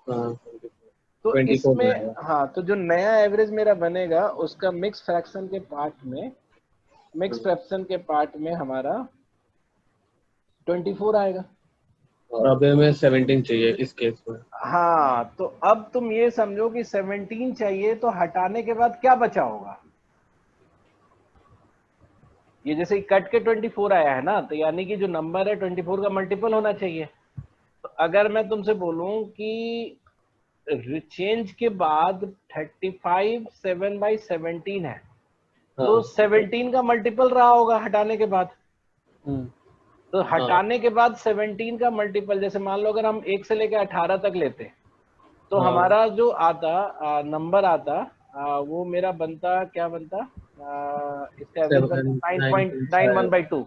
हाँ तो 24 इसमें रहेगा। हाँ, तो जो नया एवरेज मेरा बनेगा उसका मिक्स फ्रैक्शन के पार्ट में हमारा 24 आएगा। और अब हमें 17 चाहिए इस केस में। हाँ, तो अब तुम ये समझो कि 17 चाहिए तो हटाने के बाद क्या बचा होगा? ये जैसे कट के 24 आया है ना, तो यानी कि जो नंबर है 24 का मल्टीपल होना चाहिए। तो अगर मैं तुमसे बोलूं कि चेंज के बाद 35 7/17 है, तो 17 का मल्टीपल रहा होगा हटाने के बाद। तो हटाने के बाद 17 का मल्टीपल, जैसे मान लो अगर हम 1 से लेकर 18 तक लेते तो हमारा जो आता नंबर आता वो मेरा बनता, क्या बनता? इसका एवरेज बनता 9.91/2।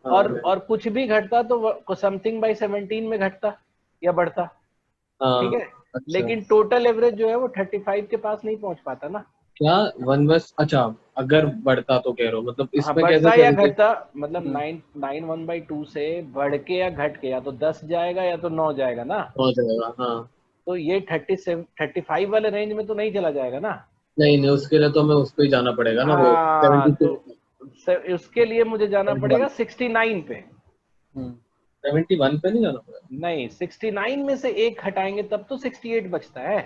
और कुछ भी घटता तो समथिंग बाई 17 में घटता या बढ़ता। ठीक है। अच्छा। लेकिन टोटल एवरेज जो है वो 35 के पास नहीं पहुंच पाता ना। क्या 1 बस? अच्छा, अगर बढ़ता तो कह रहे हो, मतलब हाँ, इसमें बढ़ता कैसे या करेंगे? घटता, मतलब 991/2 से बढ़ के या घट के, या तो 10 जाएगा या तो 9 जाएगा ना। हो जाएगा हाँ। तो ये 35 वाले रेंज में तो नहीं चला जाएगा ना। नहीं नहीं, उसके लिए तो हमें उस पे ही जाना पड़ेगा ना, वो हाँ, 72 तो उसके लिए मुझे जाना पड़ेगा 69 पे। 71 पे नहीं जाना पड़ेगा। नहीं, 69 में से एक हटाएंगे तब तो 68 बचता है,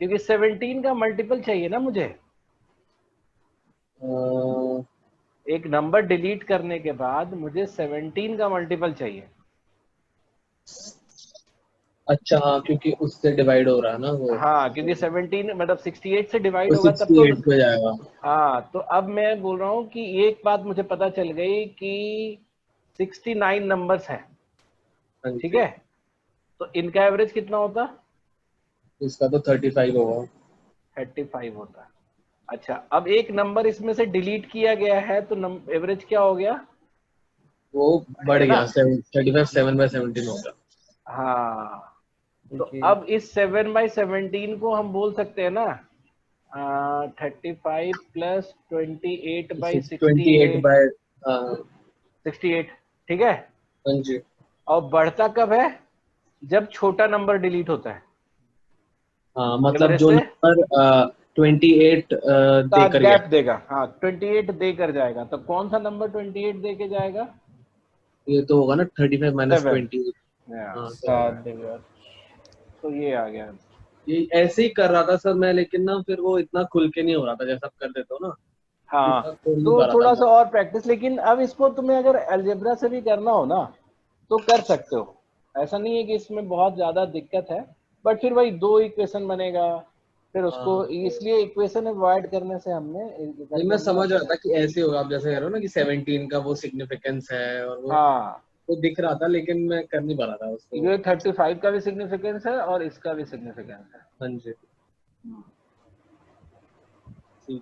क्योंकि 17 का मल्टीपल चाहिए ना मुझे। एक नंबर डिलीट करने के बाद मुझे 17 का मल्टीपल चाहिए। अच्छा हाँ, क्योंकि उससे डिवाइड हो रहा है ना वो। हाँ, क्योंकि 17 मतलब 68 से डिवाइड वो होगा तब तो। 68 पे जाएगा। हाँ, तो अब मैं बोल रहा हूँ कि एक बात मुझे पता चल गई कि 69 नंबर्स हैं। हाँ ठीक जी। है। तो इनका एवरेज कितना होता? इसका तो 35 होगा। 35 होता। अच्छा, अब एक नंबर इसमें से डिलीट किया गया है तो एवरेज क्या हो गया? वो बढ़ है ना। गया 35 7/17 होगा। हाँ, तो क्योंकि अब इस 7/17 को हम बोल सकते हैं ना 35 प्लस 28 बाय 68। ठीक है। हाँ जी। और बढ़ता कब है? जब छोटा नंबर डिलीट होता है हाँ मतलब एवरेज जो से, नंबर 28 का देकर गया, गैप देगा। हाँ, 28 देकर जाएगा। तो कौन सा नंबर 28 दे के जाएगा? ये तो होगा ना 35 माइनस 7। 20। हाँ 7 देगा। तो ये आ गया। ये ऐसे ही कर रहा था सर मैं, लेकिन ना फिर वो इतना खुल के नहीं हो रहा था जैसा आप कर देते हो ना, हाँ, इतना खोल नहीं तो पा रहा था थोड़ा मैं। सा और प्रैक्टिस। लेकिन अब इसको तुम्हें अगर अलजेब्रा से भी करना हो ना तो कर सकते हो, ऐसा नहीं है कि इसमें बहुत ज्यादा दिक्कत है। बट फिर वही 2 इक्वेशन बनेगा, फिर उसको हाँ इसलिए इक्वेशन अवॉइड करने से हमने नहीं, मैं करके हमने समझ रहा था कि ऐसे होगा, आप जैसे कह रहे हो ना कि 17 का वो सिग्निफिकेंस है और हाँ, वो दिख रहा था, लेकिन मैं कर नहीं पा रहा था उसको। ये 35 का भी सिग्निफिकेंस है और इसका भी सिग्निफिकेंस है। हाँ जी।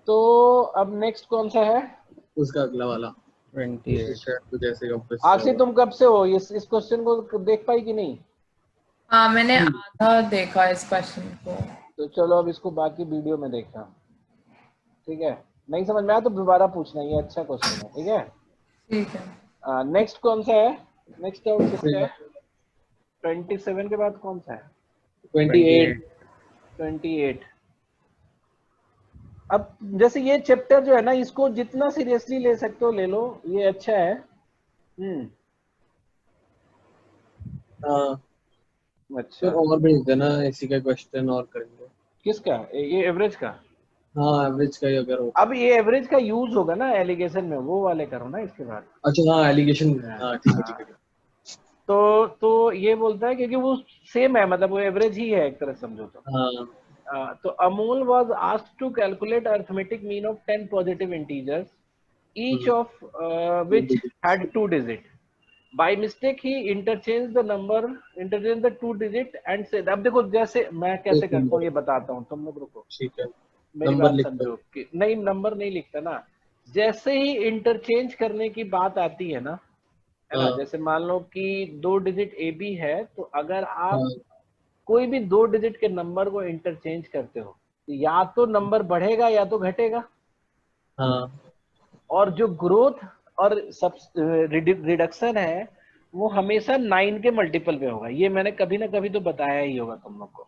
तो अब नेक्स्ट कौन सा है? उसका अगला वाला 28। शायद कुछ ऐसे वापस से आखिर होगा। तुम कब से हो इस क्वेश्चन को देख पाई कि नहीं? हाँ, मैंने आधा देखा इस क्वेश्चन को। तो चलो अब इसको बाकी वीडियो में देखना। ठीक है। नहीं समझ में आया तो दोबारा पूछना, ये अच्छा क्वेश्चन है। ठीक है। ठीक है। नेक्स्ट कौन सा है? नेक्स्ट आउट किसका है? 27 के बाद कौन सा है? 28। 28। अब जैसे ये चैप्टर जो है ना, इसको जितना सीरियसली ले सकते हो ले लो, ये अच्छा है। हाँ अच्छा, फिर और भेज देना, इसी का क्वेश्चन और करेंगे। किसका? ये एवरेज का? हाँ एवरेज का ही अगर हो। अब ये एवरेज का यूज होगा ना एलिगेशन में, वो वाले करो ना इसके बाद। अच्छा हाँ एलिगेशन, हाँ ठीक है ठीक है। तो ये बोलता है क्योंकि वो सेम है, मतलब वो एवरेज ही है एक तरह से समझो तो। हाँ तो Amol was asked to calculate arithmetic mean of 10 positive integers, each of which had 2 digits. By mistake he interchange the 2 digit and से, अब देखो जैसे मैं कैसे करता हूँ ये बताता हूँ, तुम लोग रुको ठीक है, मेरी नंबर बात लिखता समझो कि नहीं, नंबर नहीं लिखता ना, जैसे ही इंटरचेंज करने की बात आती है ना, है ना, हाँ जैसे मान लो कि 2 डिजिट ए बी है, तो अगर आप हाँ कोई भी 2 डिजिट के नंबर को इंटरचेंज करते हो तो या तो नंबर बढ़ेगा या तो घटेगा, हाँ और जो ग्रोथ और सब रिडक्शन है वो हमेशा 9 के मल्टीपल पे होगा। ये मैंने कभी ना कभी तो बताया ही होगा तुम लोग को।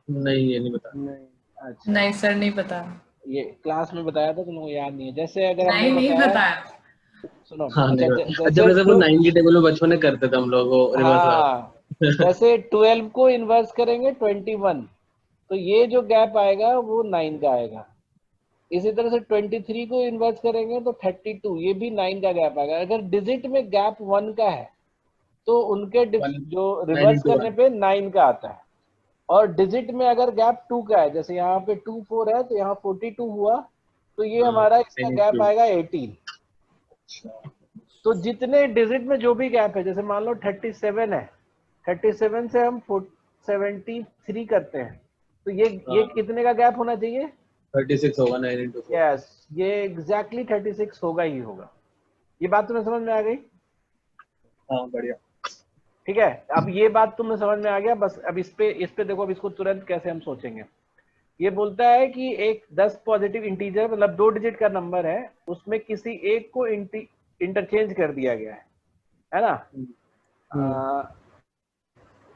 नहीं, ये नहीं बता। नहीं, अच्छा, नहीं सर, नहीं पता। ये क्लास में बताया था, तुम लोगों को याद नहीं है। जैसे अगर हमने नहीं, नहीं बताया, बताया। सुनो, हाँ अच्छा नहीं बता। अच्छा, जैसे वैसे वो 9 की टेबल में बचपन में करते थे हम लोग, वो रिवर्स हाँ, वाला। जैसे 12 को इन्वर्स करेंगे 21, तो ये जो गैप आएगा वो 9 का आएगा। इसी तरह से 23 को इन्वर्स करेंगे तो 32, ये भी 9 का गैप आएगा। अगर डिजिट में गैप 1 का है तो उनके जो 9 रिवर्स into करने 1। पे 9 का आता है, और डिजिट में अगर गैप 2 का है, जैसे यहाँ पे 2 4 है तो यहाँ 42 हुआ, तो ये हाँ, हमारा इसका 9 गैप into 2। आएगा 18। तो जितने डिजिट में जो भी गैप है, जैसे मान लो 37 है, 37 से हम 73 करते हैं, तो ये हाँ, कितने का गैप होना चाहिए? 36 होगा 9 into 4। यस, ये एग्जैक्टली 36 होगा ही होगा। ये बात तुम्हें समझ में आ गई? हाँ बढ़िया। ठीक है, अब ये बात तुम्हें समझ में आ गया। बस अब इस पे देखो, अब इसको तुरंत कैसे हम सोचेंगे। ये बोलता है कि एक 10 पॉजिटिव इंटीजर, मतलब 2 डिजिट का नंबर है, उसमें किसी एक को इंटरचेंज कर दिया गया है ना?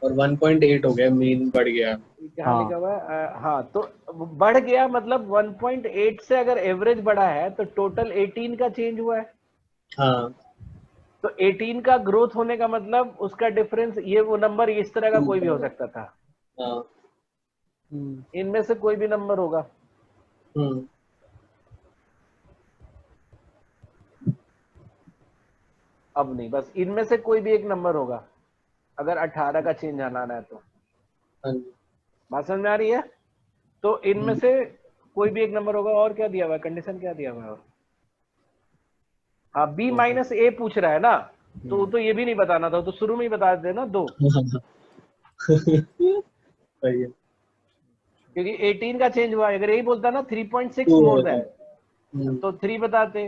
और 1.8 हो गया, मीन बढ़ गया। कहाँ लिखा हुआ है? हाँ, तो बढ़ गया मतलब 1.8 से अगर एवरेज बढ़ा है तो टोटल 18 का चेंज हुआ है। हाँ, तो 18 का ग्रोथ होने का मतलब उसका डिफरेंस, ये वो नंबर इस तरह का कोई भी हो सकता था, हाँ, इनमें से कोई भी नंबर होगा। अब नहीं, बस इनमें से कोई भी एक नंबर होगा अगर 18 का चेंज आना है तो। हाँ, बात समझ में आ रही है? तो इनमें से कोई भी एक नंबर होगा। और क्या दिया हुआ है, कंडीशन क्या दिया हुआ है? और हाँ, बी माइनस ए पूछ रहा है ना, तो ये भी नहीं बताना था, तो शुरू में ही बता देते ना 2, सही है। क्योंकि 18 का चेंज हुआ है। अगर यही बोलता ना 3.6 2 मोर होता देन, है। तो 3 बताते,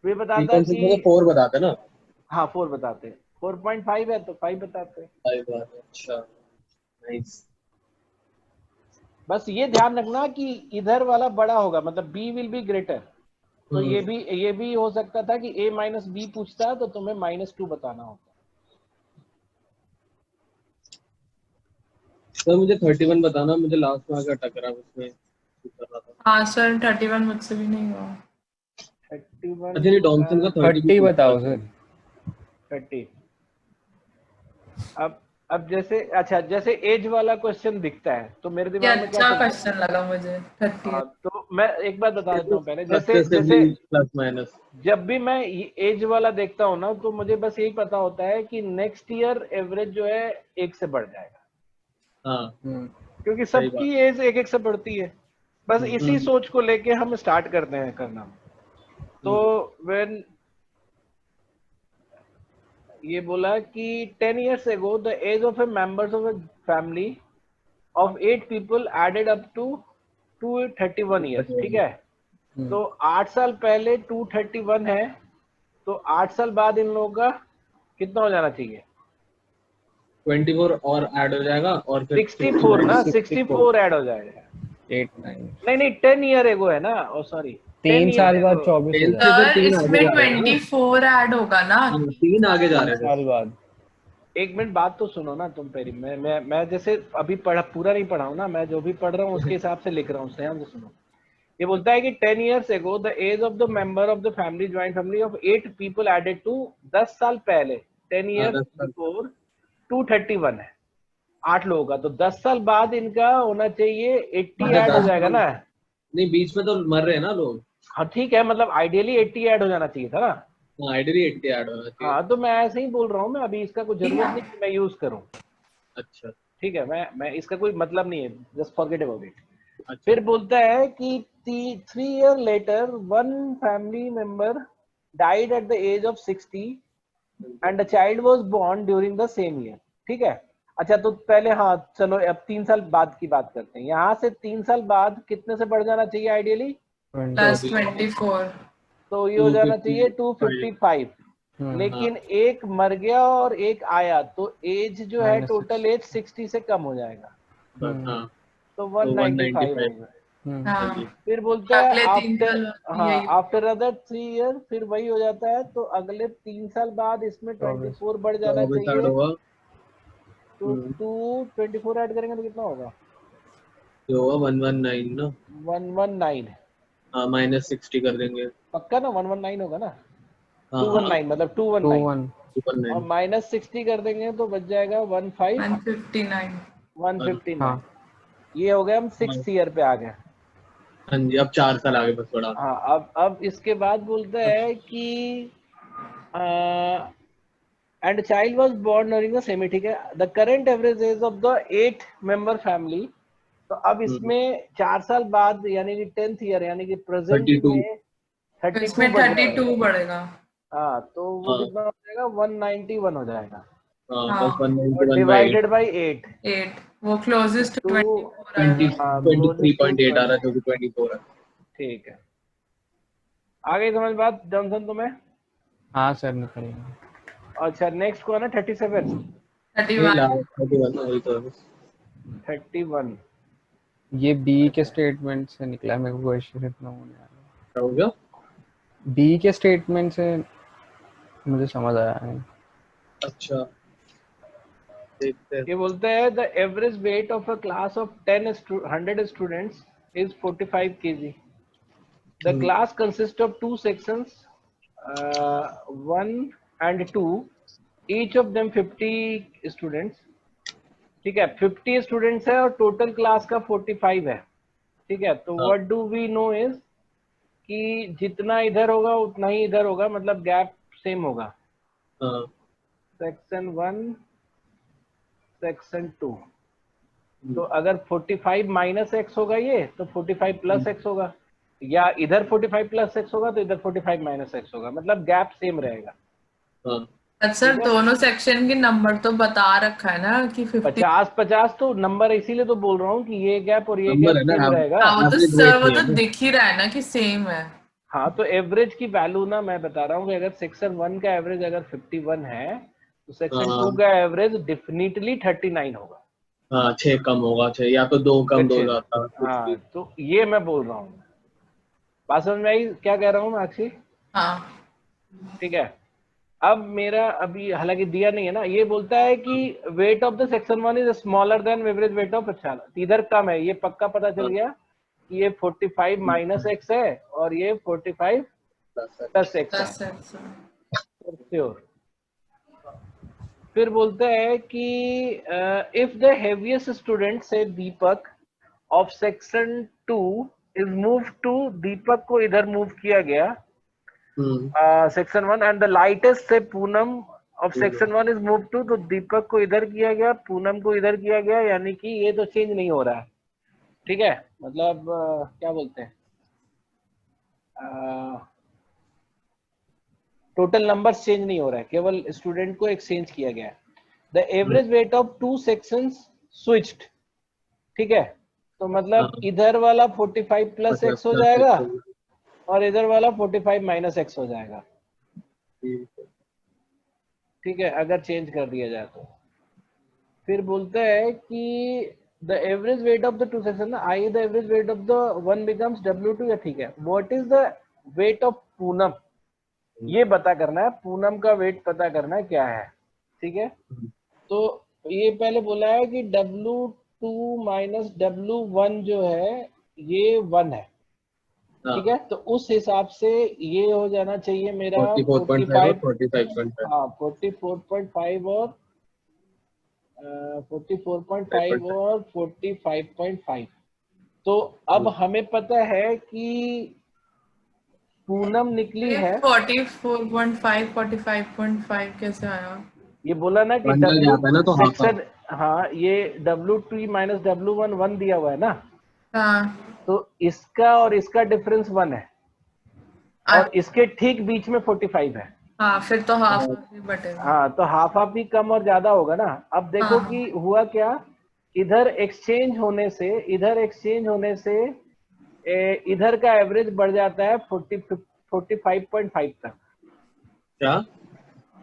फिर बताता 3.6 कि में तो 4 बताते ना। हाँ 4 बताते, 4.5 है तो 5 बताते। सही बात है। अच्छा, नाइस। बस ये ध्यान रखना कि इधर वाला बड़ा होगा, मतलब बी विल बी ग्रेटर। तो ये भी हो सकता था कि a माइनस बी पूछता तो तुम्हें -2 बताना होता। सर मुझे 31 बताना, मुझे लास्ट में आकर टकरा उसमें कर रहा था। हाँ सर, 31 मुझसे भी नहीं हुआ। 31 अच्छा, ये डॉमसन का 30 भी 30 पूछता बताओ है। सर। 30। अब जैसे, अच्छा, जैसे एज वाला क्वेश्चन दिखता है तो मेरे ये दिमाग में क्या अच्छा चलता है? क्वेश्चन लगा मुझे, 30। हाँ, तो मैं एक बात बता देता हूँ पहले, जैसे सक्सेसिवली प्लस माइनस। जब भी मैं एज वाला देखता हूँ ना, तो मुझे बस यही पता होता है कि नेक्स्ट ईयर एवरेज जो है 1 से बढ़ जाएगा, हाँ, क्योंकि सही सबकी बात। एज 1 से बढ़ती है। बस इसी सोच को लेके हम स्टार्ट करते हैं करना। तो व्हेन ये बोला कि 10 years ago the age of a members of a family of 8 people added up to 231 years, ठीक है? तो 8 साल पहले 231 है, तो 8 साल बाद इन लोगों का कितना हो जाना चाहिए? 24 और ऐड हो जाएगा और फिर 64 ना, 64 64 ऐड हो जाएगा। 8 9 नहीं नहीं, 10 ईयर एगो है ना, ओ सॉरी, 10 3 ईयर साल बाद एगो। 24 हो 10 से जाएगा। फिर सर 3 आगे इसमें जा रहे थे ना। 24 ऐड होगा ना? 3 आगे जा 3 रहे थे। साल बाद। एक मिनट बात तो सुनो ना तुम पहले। मैं जैसे अभी पूरा नहीं पढ़ा हूँ ना, मैं जो भी पढ़ रहा हूँ उसके हिसाब से लिख रहा हूँ, ध्यान से सुनो। ये बोलता है कि 10 years ago the age of the member of the family, joint family of 8 people added to, 10 साल पहले, 10 हाँ, years 10 साल। before 231 है, 8 लोगों का, तो 10 साल बाद इनका होना चाहिए 80 अच्छा, ऐड हो 10 जाएगा साल ना? नहीं, बीच में तो मर रहे हैं ना लोग। हाँ ठीक है, मतलब आइडियली 80 ऐड हो जाना चाहिए था ना। हाँ, आइडियली 80 ऐड होना चाहिए। हाँ, तो मैं ऐसे ही बोल रहा हूँ, मैं अभी इसका कोई जरूरत नहीं कि मैं यूज करूँ। अच्छा ठीक है, मैं इसका कोई मतलब नहीं है, जस्ट फॉरगेट अबाउट इट। अच्छा। फिर बोलता है कि 3 year later one family member died at the age of 60, and the child was born during the same year. ठीक है, अच्छा तो पहले हाँ चलो अब 3 साल बाद की बात करते हैं। यहाँ से 3 साल बाद कितने से बढ़ जाना चाहिए आइडियली? प्लस 24। तो ये हो जाना चाहिए 255। हम्म, लेकिन एक मर गया और एक आया, तो एज जो है -6। टोटल एज 60 से कम हो जाएगा, हाँ तो तो 195 हो 195। गया। हम्म, हाँ हाँ, जी। फिर बोलता है अगले 3 आफ्टर, साल बाद हाँ यही आफ्टर अदर 3 ईयर, फिर वही हो जाता है। तो अगले 3 साल बाद इसमें 24 बढ़ जाना 24 ऐड चाहिए। होगा। तो 224 ऐड करेंगे तो कितना होगा? ये होगा 119 ना। 119। हाँ -60 कर देंगे। पक्का ना 119 होगा ना? हाँ हाँ 219 मतलब 219 21। और 119। -60 कर देंगे तो बच जाएगा 159। 159। हाँ ये हो गया, हम 6th ईयर पे आ गए। हाँ जी, अब 4 साल आगे बस थोड़ा। हाँ अब इसके बाद बोलता है कि and child was born during the semi. ठीक है, the current average age of the 8 member family. तो अब इसमें 4 साल बाद यानी कि 10th ईयर यानी कि प्रेजेंट 32। में 32 इसमें बढ़ जाएगा। 32 बढ़ेगा। हाँ तो वो हाँ कितना हो जाएगा? 191 हो जाएगा हाँ हाँ, बस और 191/8। Divided by 8। 8 वो क्लोजेस्ट टू टू 24 20 आएगा। हाँ क्लोजेस्ट टू 23.8 आ रहा 20। है जो कि 24 है। ठीक है, आगे समझ बात जॉनसन तुम्हें? हाँ सर, निकल गया। अच्छा नेक्स्ट कौन है? 37। ये 31। लास्ट 31 वही तो है। 31 ये बी के स्टेटमेंट से निकला है, मेरे को क्वेश्चन इतना होने आ रहा क्या हो गया? है। बी के स्टेटमेंट से मुझे समझ आया है। अच्छा देखते हैं। ये बोलते हैं the average weight of a class of 100 students is 45 kg। The class consist of 2 sections, 1 and 2, each of them 50 students। ठीक है, 50 स्टूडेंट्स है और टोटल क्लास का 45 है। ठीक है, तो हाँ what do we know is कि जितना इधर होगा उतना ही इधर होगा, मतलब गैप सेम होगा। हाँ सेक्शन 1 सेक्शन 2। तो अगर 45 माइनस एक्स होगा ये, तो 45 प्लस एक्स होगा, या इधर 45 प्लस एक्स होगा तो इधर 45 माइनस एक्स होगा, मतलब गैप सेम रहेगा। हाँ अच्छा, ठीक है, दोनों सेक्शन के नंबर तो बता रखा है ना कि 50। 50-50 तो नंबर, इसीलिए तो बोल रहा हूँ कि ये गैप और ये नंबर गैप है ना, सेम रहेगा। हाँ, वो तो एवरेज सर वेट वो नहीं तो है ना। दिख ही रहा है ना कि सेम है। हाँ तो एवरेज की वैल्यू ना मैं बता रहा हूँ कि अगर सेक्शन 1 का एवरेज अगर 51 है तो सेक्शन 2 हाँ का एवरेज डेफिनेटली 39 होगा। हाँ 6 कम होगा, 6 या तो 2 कम 2 अच्छे, ज्यादा कुछ हाँ भी। तो ये मैं बोल रहा हूँ। बात समझ में आई क्या कह रहा हूँ साक्षी? हाँ, ठीक है, अब मेरा अभी हालांकि दिया नहीं है ना, ये बोलता है कि weight of the section 1 is smaller than average weight of. अच्छा इधर कम है, ये पक्का पता चल गया कि ये 45 माइनस एक्स है और ये 45 प्लस एक्स है, 10 एक्स। श्योर। फिर बोलते हैं कि इफ द हेवीएस्ट स्टूडेंट से Deepak of section 2 is move to, Deepak को इधर मूव किया गया सेक्शन 1, एंड द लाइटेस्ट से Poonam of section 1 is move to, तो दीपक को इधर किया गया, पूनम को इधर किया गया, यानी कि ये तो चेंज नहीं हो रहा है। ठीक है, मतलब क्या बोलते हैं, टोटल नंबर्स चेंज नहीं हो रहा है, केवल स्टूडेंट को एक्सचेंज किया गया है। The average weight of 2 sections switched. ठीक है, तो मतलब इधर वाला 45 प्लस एक्स हो जाएगा और इधर वाला 45 माइनस एक्स हो जाएगा। ठीक है, अगर चेंज कर दिया जाए तो। फिर बोलते हैं कि the average weight of the 2 section, I the average weight of the 1 becomes W2, या ठीक है, what is the weight of Poonam, ये पता करना है, पूनम का वेट पता करना है क्या है। ठीक है, तो ये पहले बोला है कि W2 माइनस W1 जो है ये 1 है। ठीक है, तो उस हिसाब से ये हो जाना चाहिए मेरा 44.5 और 45, 45.5। हाँ 44.5 और 44.5 और 45.5। तो अब हमें पता है कि पूनम निकली है, 44.5 45.5 कैसे आया? ये बोला ना कि वन का W गैप है ना तो हाफ सेक्शन, हाँ ये W2 माइनस W1 1 दिया हुआ है ना, हाँ, तो इसका और इसका डिफरेंस 1 है और इसके ठीक बीच में 45 है। हाँ फिर तो हाफ हाफ ही बटेगा। हाँ, तो हाफ हाफ भी कम और ज्यादा होगा ना। अब देखो हाँ। कि हुआ क्या, इधर एक्सचेंज होने से इधर का एवरेज बढ़ जाता है 45.5 तक। क्या?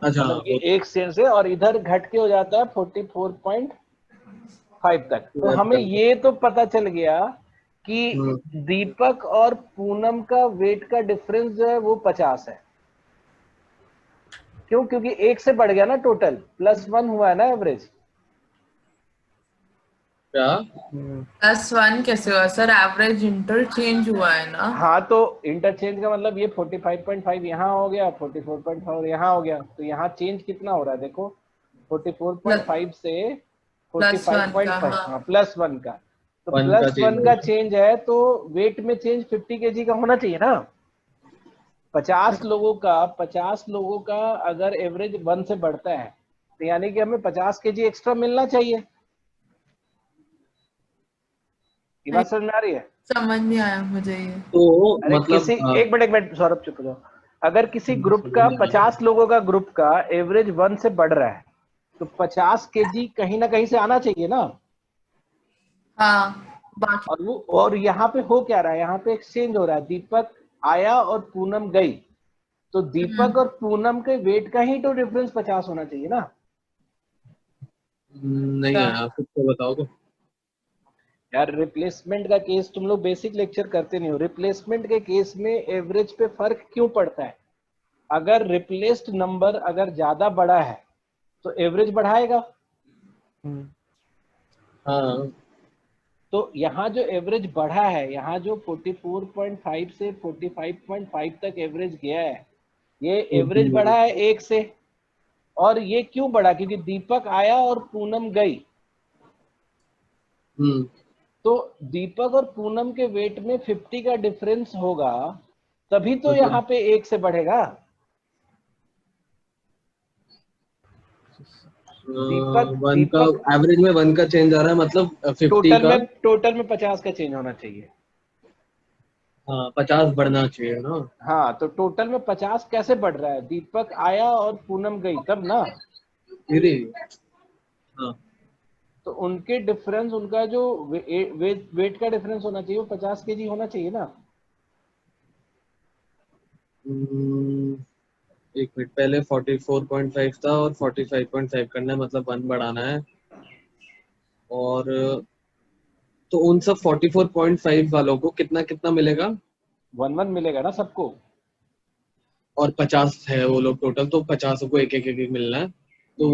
अच्छा मतलब ये एक एक्सचेंज से, और इधर घट के हो जाता है 44.5 तक। तो हमें ये तो पता चल गया कि दीपक और पूनम का वेट का डिफरेंस जो है वो 50 है। क्यों? क्योंकि एक से बढ़ गया ना, टोटल +1 हुआ है ना एवरेज। क्या? +1 कैसे हुआ सर? एवरेज इंटरचेंज हुआ है ना। हाँ, तो इंटरचेंज का मतलब ये 45.5 यहाँ हो गया, 44.5 यहाँ हो गया। तो यहाँ चेंज कितना हो रहा है देखो, 44.5 से +1 का, 45.5। हाँ। हाँ, +1 का। तो वन का +1 का चेंज है, तो वेट में चेंज 50 kg का होना चाहिए ना। 50 लोगों का अगर एवरेज 1 से बढ़ता है, तो यानी कि हमें 50 kg एक्स्ट्रा मिलना चाहिए। ये बात समझ में आ रही है? समझ नहीं आया मुझे ये। तो अरे मतलब एक मिनट सौरभ, चुप हो जाओ। अगर किसी ग्रुप का 50 लोगों का ग्रुप का एवरेज 1 से बढ़ रहा है, तो 50 kg कहीं ना कहीं से आना चाहिए ना। हाँ बाकी। और यहाँ पे हो क्या रहा है, यहाँ पे एक्सचेंज हो रहा है। दीपक आया और पूनम गई, तो दीपक और पूनम के वेट का ही तो डिफरेंस 50 होना चाहिए ना। नहीं है, आप खुद को बताओ तो। यार, रिप्लेसमेंट का केस तुम लोग बेसिक लेक्चर करते नहीं हो। रिप्लेसमेंट के केस में एवरेज पे फर्क क्यों पड़ता है? अगर रिप्लेस्ड नंबर अगर ज्यादा बड़ा है तो एवरेज बढ़ाएगा। हाँ, तो यहाँ जो एवरेज बढ़ा है, यहाँ जो 44.5 से 45.5 तक एवरेज गया है, ये एवरेज बढ़ा है 1 से। और ये क्यों बढ़ा? क्योंकि दीपक आया और पूनम गई। तो दीपक और पूनम के वेट में 50 का डिफरेंस होगा, तभी तो यहाँ पे 1 से बढ़ेगा। दीपक एवरेज में 1 का चेंज आ रहा है, मतलब 50 का। टोटल में 50 का चेंज होना चाहिए। हाँ, 50 बढ़ना चाहिए ना। हाँ, तो टोटल में 50 कैसे बढ़ रहा है? दीपक आया और पूनम गई तब ना। धीरे। हाँ, तो उनके डिफरेंस, उनका जो वेट का डिफरेंस होना चाहिए वो 50 kg होना चाहिए ना। एक मिनट, पहले 44.5 था और 45.5 करना है, मतलब 1 बढ़ाना है। और तो उन सब 44.5 वालों को कितना कितना मिलेगा? 1 मिलेगा ना सबको। और 50 है वो लोग टोटल, तो 50 को एक एक एक एक मिलना है। तो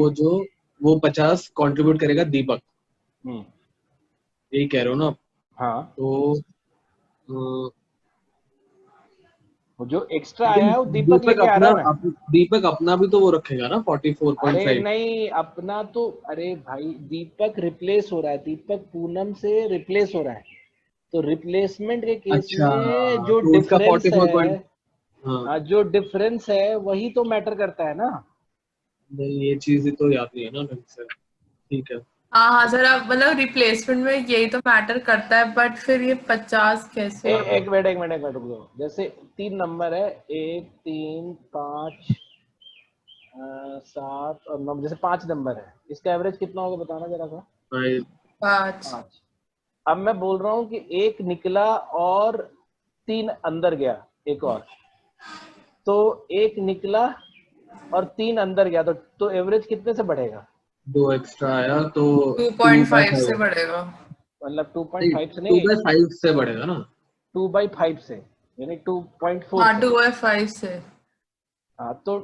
वो 50 कंट्रीब्यूट करेगा दीपक। यही कह रहे हो ना आप? हाँ, तो वो जो एक्स्ट्रा आया है वो दीपक दीपक लेके आ रहा अपना है ना। दीपक अपना भी तो वो रखेगा ना अरे 44.5। नहीं, अपना तो, अरे भाई, दीपक रिप्लेस हो रहा है, दीपक पूनम से रिप्लेस हो रहा है। तो रिप्लेसमेंट के केस अच्छा, में जो तो उसका डिफरेंस 44 है, पॉइंट। हाँ, जो डिफरेंस है वही तो मैटर करता है ना। नहीं, ये चीज ही तो याद नहीं है ना ढंग से। ठीक है। हाँ हाँ सर, अब मतलब रिप्लेसमेंट में यही तो मैटर करता है, बट फिर ये 50 कैसे? एक मिनट रुक जाओ। जैसे 3 नंबर है, 1 3 5 7 और 9, जैसे 5 नंबर है, इसका एवरेज कितना होगा बताना जरा सा। 5। 5। अब मैं बोल रहा हूँ कि एक निकला और 3 अंदर गया, एक और। तो एक निकला और 3 अंदर गया, तो एवरेज कितने से बढ़ेगा? 2 एक्स्ट्रा आया तो 2.5 से बढ़ेगा। मतलब 2.5 से 2 नहीं, बाय 5 से बढ़ेगा ना। 2/5 से, यानी 2.4 हाँ से। 2/5 से। हाँ, तो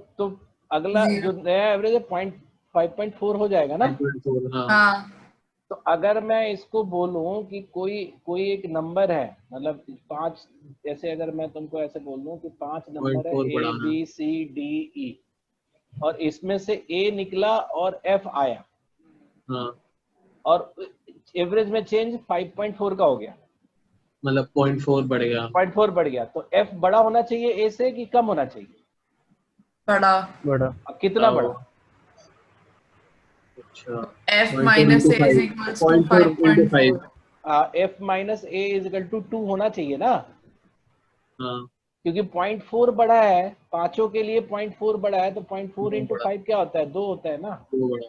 अगला जो 0। नया एवरेज है 5.4 हो जाएगा ना। 5.4, हाँ। हाँ। तो अगर मैं इसको बोलूं कि कोई एक नंबर है, मतलब 5, जैसे अगर मैं तुमको ऐसे बोल दूं कि 5 नंबर है, 0.4 A बढ़ाना। B C D E, और इसमें से A निकला और F आया, हाँ, और एवरेज में चेंज 5.4 का हो गया, मतलब 0.4 बढ़ेगा। 0.4 बढ़ गया, तो F बड़ा होना चाहिए A से कि कम होना चाहिए? बड़ा। बड़ा। अब कितना बड़ा? अच्छा, F 0.4 minus into A is 5, equals to 0.4 into 5। 5.4। F - A = 2 होना चाहिए ना। हाँ, क्योंकि 0.4 बड़ा है, पांचों के लिए 0.4 बड़ा है, तो 0.4 इंटू 5 क्या होता है, 2 होता है ना। वो बड़ा।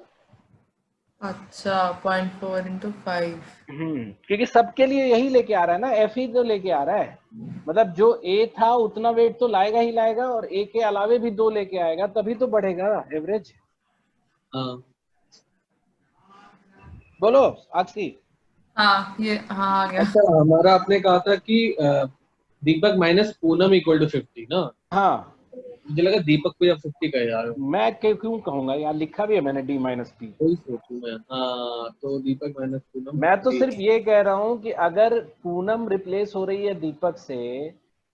अच्छा 0.4 into 5। क्योंकि सबके लिए यही लेके आ रहा है ना, एफ ही तो लेके आ रहा है, मतलब जो ए था उतना वेट तो लाएगा ही लाएगा, और ए के अलावे भी 2 लेके आएगा, तभी तो बढ़ेगा एवरेज। हाँ बोलो आखिरी। हाँ ये हाँ आ गया। अच्छा, हमारा आपने कहा था कि दीपक माइनस पूनम इक्वल टू 50 ना। हाँ, मुझे लगा दीपक को या 50 कह जा रहे हो। मैं क्यों कहूंगा यार, लिखा भी है मैंने डी माइनस पी। वही सोचूं मैं। हाँ, तो दीपक माइनस पूनम मैं तो 50। सिर्फ ये कह रहा हूँ कि अगर पूनम रिप्लेस हो रही है दीपक से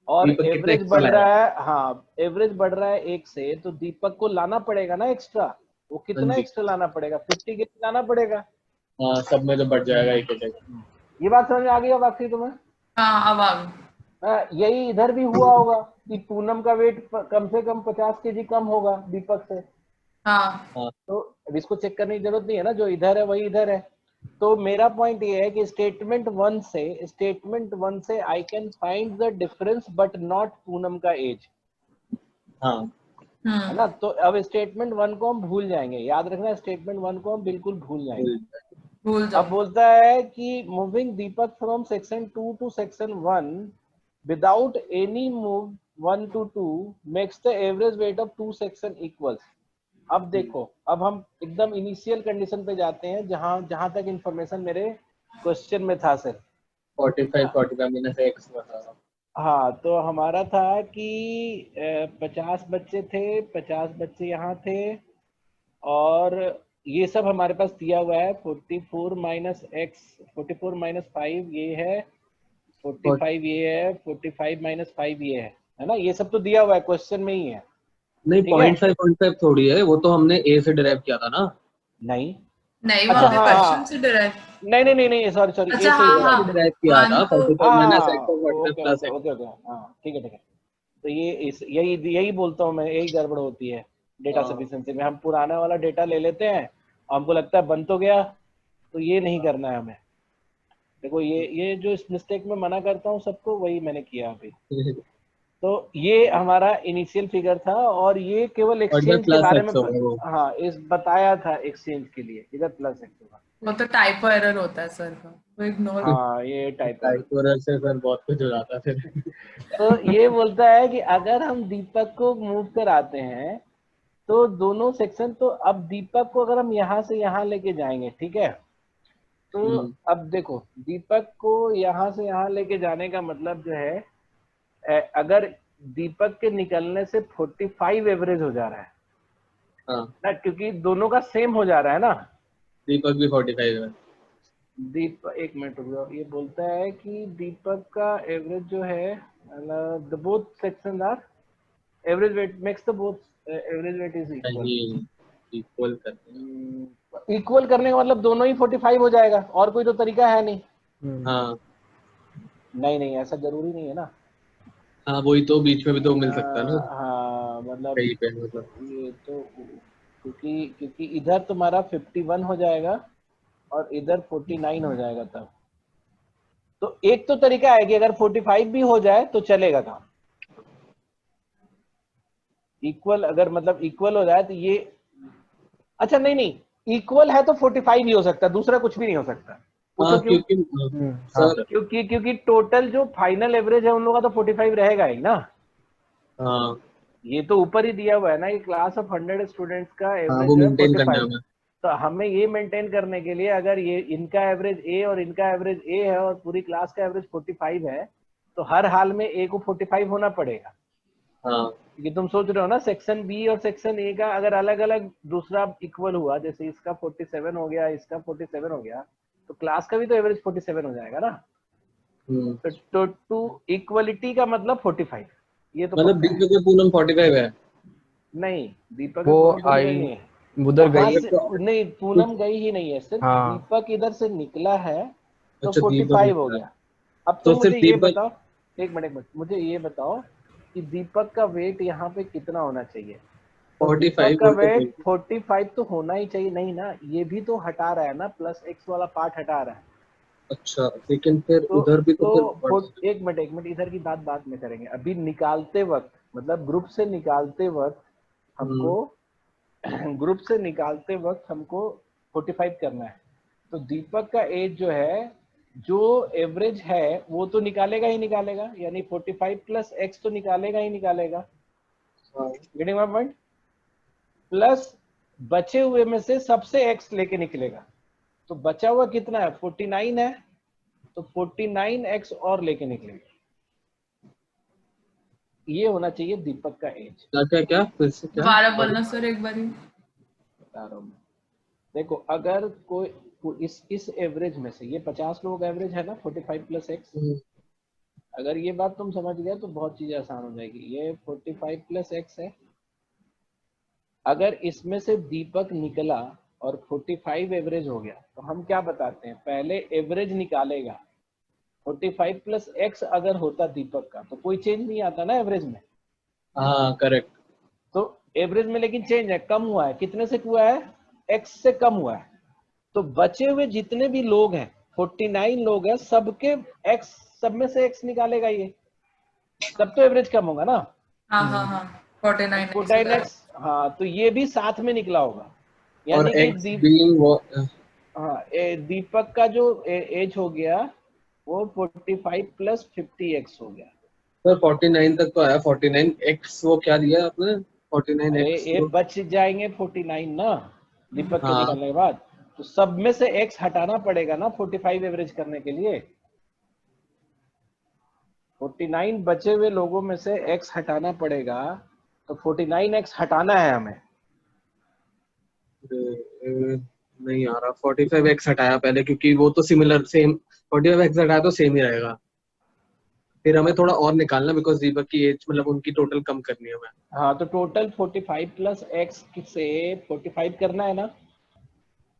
और दीपक कितना एवरेज एक्स्ट्रा बढ़ लाया। रहा है, हाँ एवरेज बढ़ रहा है 1 से, तो दीपक को लाना पड़ेगा ना एक्स्ट्रा। वो हाँ कितना जी। एक्स्ट्रा लाना पड़ेगा, 50 के लाना पड़ेगा। हाँ, सब में तो बढ़ जाएगा एक एक। ये बात समझ में आ गई अब आखिरी तुम्हें। हाँ अब आ गई। यही इधर भी हुआ होगा कि पूनम का वेट कम से कम 50 केजी कम होगा दीपक से, हाँ हाँ, तो अब इसको चेक करने की जरूरत नहीं है ना, जो इधर है वही इधर है। तो मेरा पॉइंट ये है कि स्टेटमेंट वन से I can find the difference but not Poonam का एज, हाँ, है ना। तो अब स्टेटमेंट वन को हम भूल जाएंगे, याद रखना स्टेटमेंट वन को हम बिल्कुल भूल जाएंगे। भूल अब जाओ। बोलता है कि moving Deepak from section 2 to section 1 without any move 1 to 2 makes the average weight of 2 section equals. अब देखो, अब हम एकदम इनिशियल कंडीशन पे जाते हैं, जहां तक इंफॉर्मेशन मेरे क्वेश्चन में था सर। 45 माइनस एक्स बता रहा हूँ। हाँ, तो हमारा था कि 50 बच्चे थे, 50 बच्चे यहाँ थे, और ये सब हमारे पास दिया हुआ है। 44 माइनस एक्स, 44 माइनस 5 ये है, 45 ये है, 45 माइनस 5 ये है ना। ये सब तो दिया हुआ है, क्वेश्चन में ही है। नहीं, ठीक है, 0.5 थोड़ी है, वो तो हमने ए से डिराइव किया था ना। नहीं, नहीं वो अच्छा हमने हाँ क्वेश्चन हाँ, से डिराइव। नहीं नहीं नहीं नहीं, सॉरी सॉरी, ए अच्छा से ही हाँ है। हाँ। डिराइव किया वन था तो 45 माइनस एक्स हाँ, और 45 okay plus okay x. Okay okay, हाँ ठीक है ठीक है। तो ये यही यही बोलता हूँ मैं, यही गड़बड़ होती है डेटा हाँ, सफिशिएंसी में। हम पुराना वाला डेटा ले लेते हैं, हमको लगता है बन तो गया, तो ये नहीं करना है हमें। देखो ये जो इस मिस्टेक में मना करता हूँ सबको, वही मैंने किया अभी। तो ये हमारा इनिशियल फिगर था, और ये केवल और इधर एक्सचेंज के प्लस बारे में एक्स होगा वो। हाँ इस बताया था एक्सचेंज के लिए, इधर प्लस एक्स होगा। वो तो टाइपो एरर होता है सर का, वो इग्नोर। हाँ ये टाइप है। टाइपोरर से फिर बहुत कुछ हो जाता है फिर। तो ये बोलता है कि अगर हम दीपक को मूव कराते हैं तो दोनों सेक्शन, तो अब दीपक को अगर हम यहाँ से यहाँ लेके जाएंगे, ठीक है, तो अब देखो दीपक को यहाँ से यहाँ लेके जाने का मतलब जो है, अगर दीपक के निकलने से 45 एवरेज हो जा रहा है हाँ, ना, क्योंकि दोनों का सेम हो जा रहा है ना। दीपक भी 45 है। दीपक, एक मिनट रुक जाओ, ये बोलता है कि दीपक का एवरेज जो है, the both section are average weight makes the both average weight is equal. नहीं, इक्वल करते हैं। इक्वल करने का मतलब दोनों ही 45 हो जाएगा, और कोई तो तरीका है नहीं। हाँ नहीं नहीं, ऐसा जरूरी नहीं है ना। हाँ, वही तो बीच में भी तो मिल सकता है ना हाँ मतलब कहीं पे, मतलब। ये तो, क्योंकि क्योंकि इधर तुम्हारा 51 हो जाएगा और इधर 49 हो जाएगा तब। तो एक तो तरीका है कि अगर 45 भी हो जाए तो चलेगा काम, इक्वल, अगर मतलब इक्वल हो जाए तो ये, अच्छा नहीं नहीं, इक्वल है तो 45 ही हो सकता है, दूसरा कुछ भी नहीं हो सकता। हाँ, पूछो क्यों। क्योंकि हाँ सर। क्योंकि टोटल जो फाइनल एवरेज है उन लोगों का तो 45 रहेगा ही ना। हाँ ये तो ऊपर ही दिया हुआ है ना कि क्लास ऑफ 100 स्टूडेंट्स का हाँ, एवरेज वो जो है मेंटेन करना है 45। हमें। तो हमें ये मेंटेन करने के लिए, अगर ये इनका एवरेज ए और इनका एवरेज ए है और पूरी क्लास का एवरेज 45 है, तो हर हाल में ए को 45 होना पड़ेगा। हाँ क्योंकि तुम सोच रहे हो ना, सेक्शन बी और सेक्शन ए का अगर अलग अलग दूसरा इक्वल हुआ, जैसे इसका 47 हो गया, इसका 47 हो गया, तो क्लास का भी तो एवरेज 47 हो जाएगा ना। तो टू इक्वलिटी का मतलब 45, ये तो मतलब पक्का है। दीपक में पूनम 45 है। नहीं, दीपक वो में पूनम 45 आई नहीं है। उधर वहां गई। से नहीं, पूनम गई ही नहीं है, सिर्फ हाँ दीपक इधर से निकला है तो अच्छा, दीपक 45 हो निकला है। गया। अब तो तुम सिर्फ मुझे ये दीपक। बताओ, एक मिनट मुझे ये बताओ कि दीपक का वेट यहाँ पे कितना होना चाहिए। तो दीपक 45 का वही तो वेट बोल। 45 तो होना ही चाहिए, नहीं ना, ये भी तो हटा रहा है ना, प्लस एक्स वाला पार्ट हटा रहा है। अच्छा, लेकिन फिर तो उधर भी तो फिर बढ़ एक मिनट इधर की बात बाद में करेंगे। अभी निकालते वक्त, मतलब ग्रुप से निकालते वक्त हमको ग्रुप से निकालते वक्त हमको 45 करना है। तो दीपक का एज जो है, जो एवरेज है वो तो निकालेगा ही निकालेगा, यानी 45 प्लस एक्स तो निकालेगा ही निकालेगा। हाँ, गेटिंग माय पॉइंट? प्लस बचे हुए में से सबसे एक्स लेके निकलेगा। तो बचा हुआ कितना है? 49 है। तो 49 एक्स और लेके निकलेगा। ये होना चाहिए दीपक का एज। क्या क्या क्या फिर से क्या? दोबारा बोलना सर एक बारी। बता रहा हूँ। देखो, अगर कोई इस एवरेज में से, ये 50 लोग एवरेज है ना, 45 प्लस एक्स। हम्म, अगर ये बात तुम समझ गए तो बहुत चीजें आसान हो जाएगी। ये 45 प्लस एक्स है। अगर इसमें से दीपक निकला और 45 एवरेज हो गया, तो हम क्या बताते हैं? पहले एवरेज निकालेगा। 45 प्लस एक्स अगर होता दीपक का, तो कोई चेंज नहीं आता ना एवरेज में। हाँ करेक्ट। तो एवरेज में लेकिन चेंज है, कम हुआ है। कितने से हुआ है? एक्स से कम हुआ है। तो बचे हुए जितने भी लोग हैं, 49 लोग हैं, सबके एक्स, सब में से एक्स निकालेगा ये, तब तो एवरेज कम होगा ना। हाँ हाँ हाँ 49 49 एक्स, हाँ, तो ये भी साथ में निकला होगा। और यानी कि एक्स बीइंग वो हाँ, दीपक का जो एज हो गया वो 45 प्लस 50 एक्स हो गया। सर 49 तक तो आया। 49 एक्स वो क्या दिया आपने? 49 अरे एक्स ये बच जाएंगे 49 ना, दीपक के हाँ निकलने के बाद। तो सब में से एक्स हटाना पड़ेगा ना 45 एवरेज करने के लिए। 49 बचे हुए लोगों में से एक्स हटाना पड़ेगा। तो 49 एक्स हटाना है हमें। नहीं आ रहा। 45 एक्स हटाया पहले, क्योंकि वो तो सिमिलर सेम। 45 एक्स हटाया तो सेम ही रहेगा। फिर हमें थोड़ा और निकालना, बिकॉज दीपक की एज मतलब उनकी टोटल कम करनी है हमें। हाँ, तो टोटल 45 प्लस एक्स से 45 करना है ना।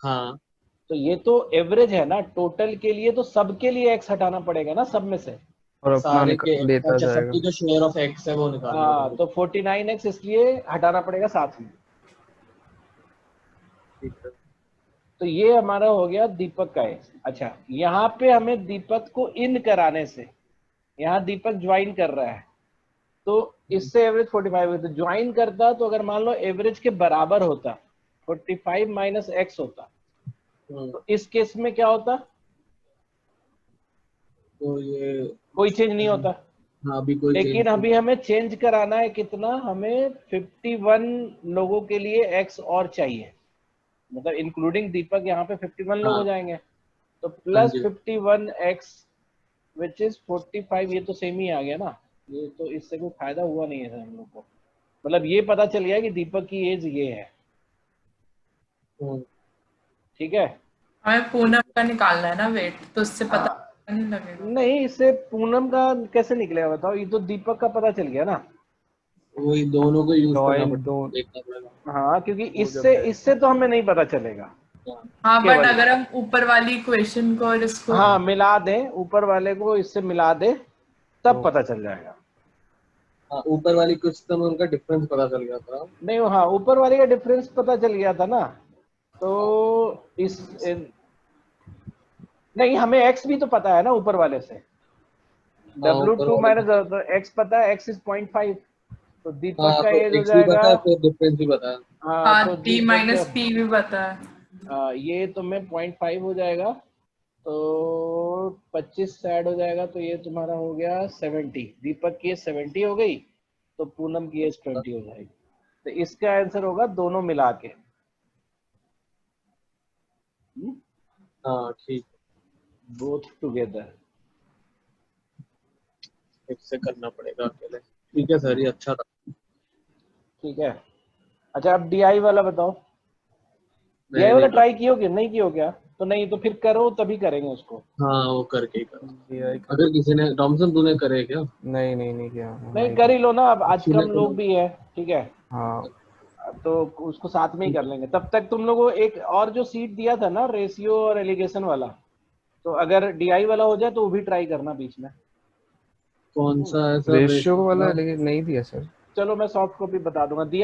हाँ तो ये तो एवरेज है ना, टोटल के लिए तो सबके लिए एक्स हटाना पड़ेगा ना, सब में से। और अपना सारे के। देता अच्छा, जाएगा। सबकी जो शेयर ऑफ एक्स है वो निकालना हाँ, पड़ेगा। तो 49 एक्स इसलिए हटाना पड़ेगा साथ में। ठीक है। तो ये हमारा हो गया दीपक का एज। अच्छा, यहाँ पे हमें दीपक को इन कराने से, यहाँ दीपक ज्वाइन कर रहा है, तो इससे एवरेज 45 होता। ज्वाइन करता तो अगर मान लो एवरेज के बराबर होता, 45 माइनस एक्स होता, तो इस केस में क्या होता? तो ये कोई चेंज नहीं होता। हाँ, अभी कोई लेकिन चेंज अभी हमें चेंज कराना है कितना? हमें 51 लोगों के लिए एक्स और चाहिए, मतलब इंक्लूडिंग दीपक यहाँ पे 51 लोग हो हाँ जाएंगे। तो हाँ प्लस जी। 51 एक्स विच इज 45। ये तो सेम ही आ गया ना। ये तो इससे कोई फायदा हुआ नहीं है हम लोग को। मतलब ये पता चल गया कि दीपक की एज ये है। हम्म, ठीक है। हमें पूनम का निकालना है ना वेट, तो उससे पता हाँ, नहीं लगेगा। नहीं, इससे पूनम का कैसे निकलेगा बताओ? ये तो दीपक का पता चल गया ना। वही दोनों को यूज करना जॉइन दो पड़ेगा, देखना पड़ेगा। हाँ, क्योंकि वो जब इससे जाएगा। इससे तो हमें नहीं पता चलेगा हाँ हाँ बट केवल। अगर हम ऊपर वाली इक्वेशन को और इसको, हाँ, मिला दें, ऊपर वाले को इससे मिला दें, तब तो पता चल जाएगा। हाँ, ऊपर वाली कुछ तो उनका डिफरेंस पता चल गया था। नहीं, हाँ, ऊपर वाले का डिफरेंस पता चल गया था ना। तो नहीं, हमें एक्स भी तो पता है ना ऊपर वाले से। हाँ, ऊपर W2 वाले माइनस, का। तो एक्स पता है, एक्स इज 0.5। तो दीपक हाँ, का तो एज हो एक्स भी जाएगा। पता है, फिर डिफरेंस भी पता है। हाँ, हाँ तो टी दीपक का, माइनस पी भी पता है। ये तुम्हें 0.5 हो जाएगा। तो 25 से ऐड हो जाएगा, तो ये तुम्हारा हो गया 70। दीपक की एज 70 हो गई, तो पूनम की एज 20 हो जाएगी। तो इसका आंसर होगा दोनों मिला के। हाँ ठीक। Both together. इससे करना पड़ेगा अकेले। ठीक है सर, ये अच्छा था। ठीक है। अच्छा, अब डीआई वाला बताओ। डीआई मैं वाला नहीं कर। ट्राई कियो कि नहीं कियो क्या? तो नहीं, तो फिर करो, तभी करेंगे उसको। हाँ, वो करके ही करो। DI का अगर किसी ने, टॉमसन तूने करे क्या? नहीं किया नहीं, नहीं कर किया। ही लो ना, अब आज सुने कम तो लोग भी है। ठीक है, हाँ तो उसको साथ में ही कर लेंगे। तब तक तुम लोगों को एक और जो सीट दिया था ना, रेशियो और एलिगेशन वाला, तो अगर डीआई वाला हो जाए तो वो भी ट्राई करना बीच में। कौन सा है सर रेशियो रेशियो वाला का? लेकिन नहीं दिया सर। चलो, मैं सॉफ्ट कॉपी बता दूंगा। दिया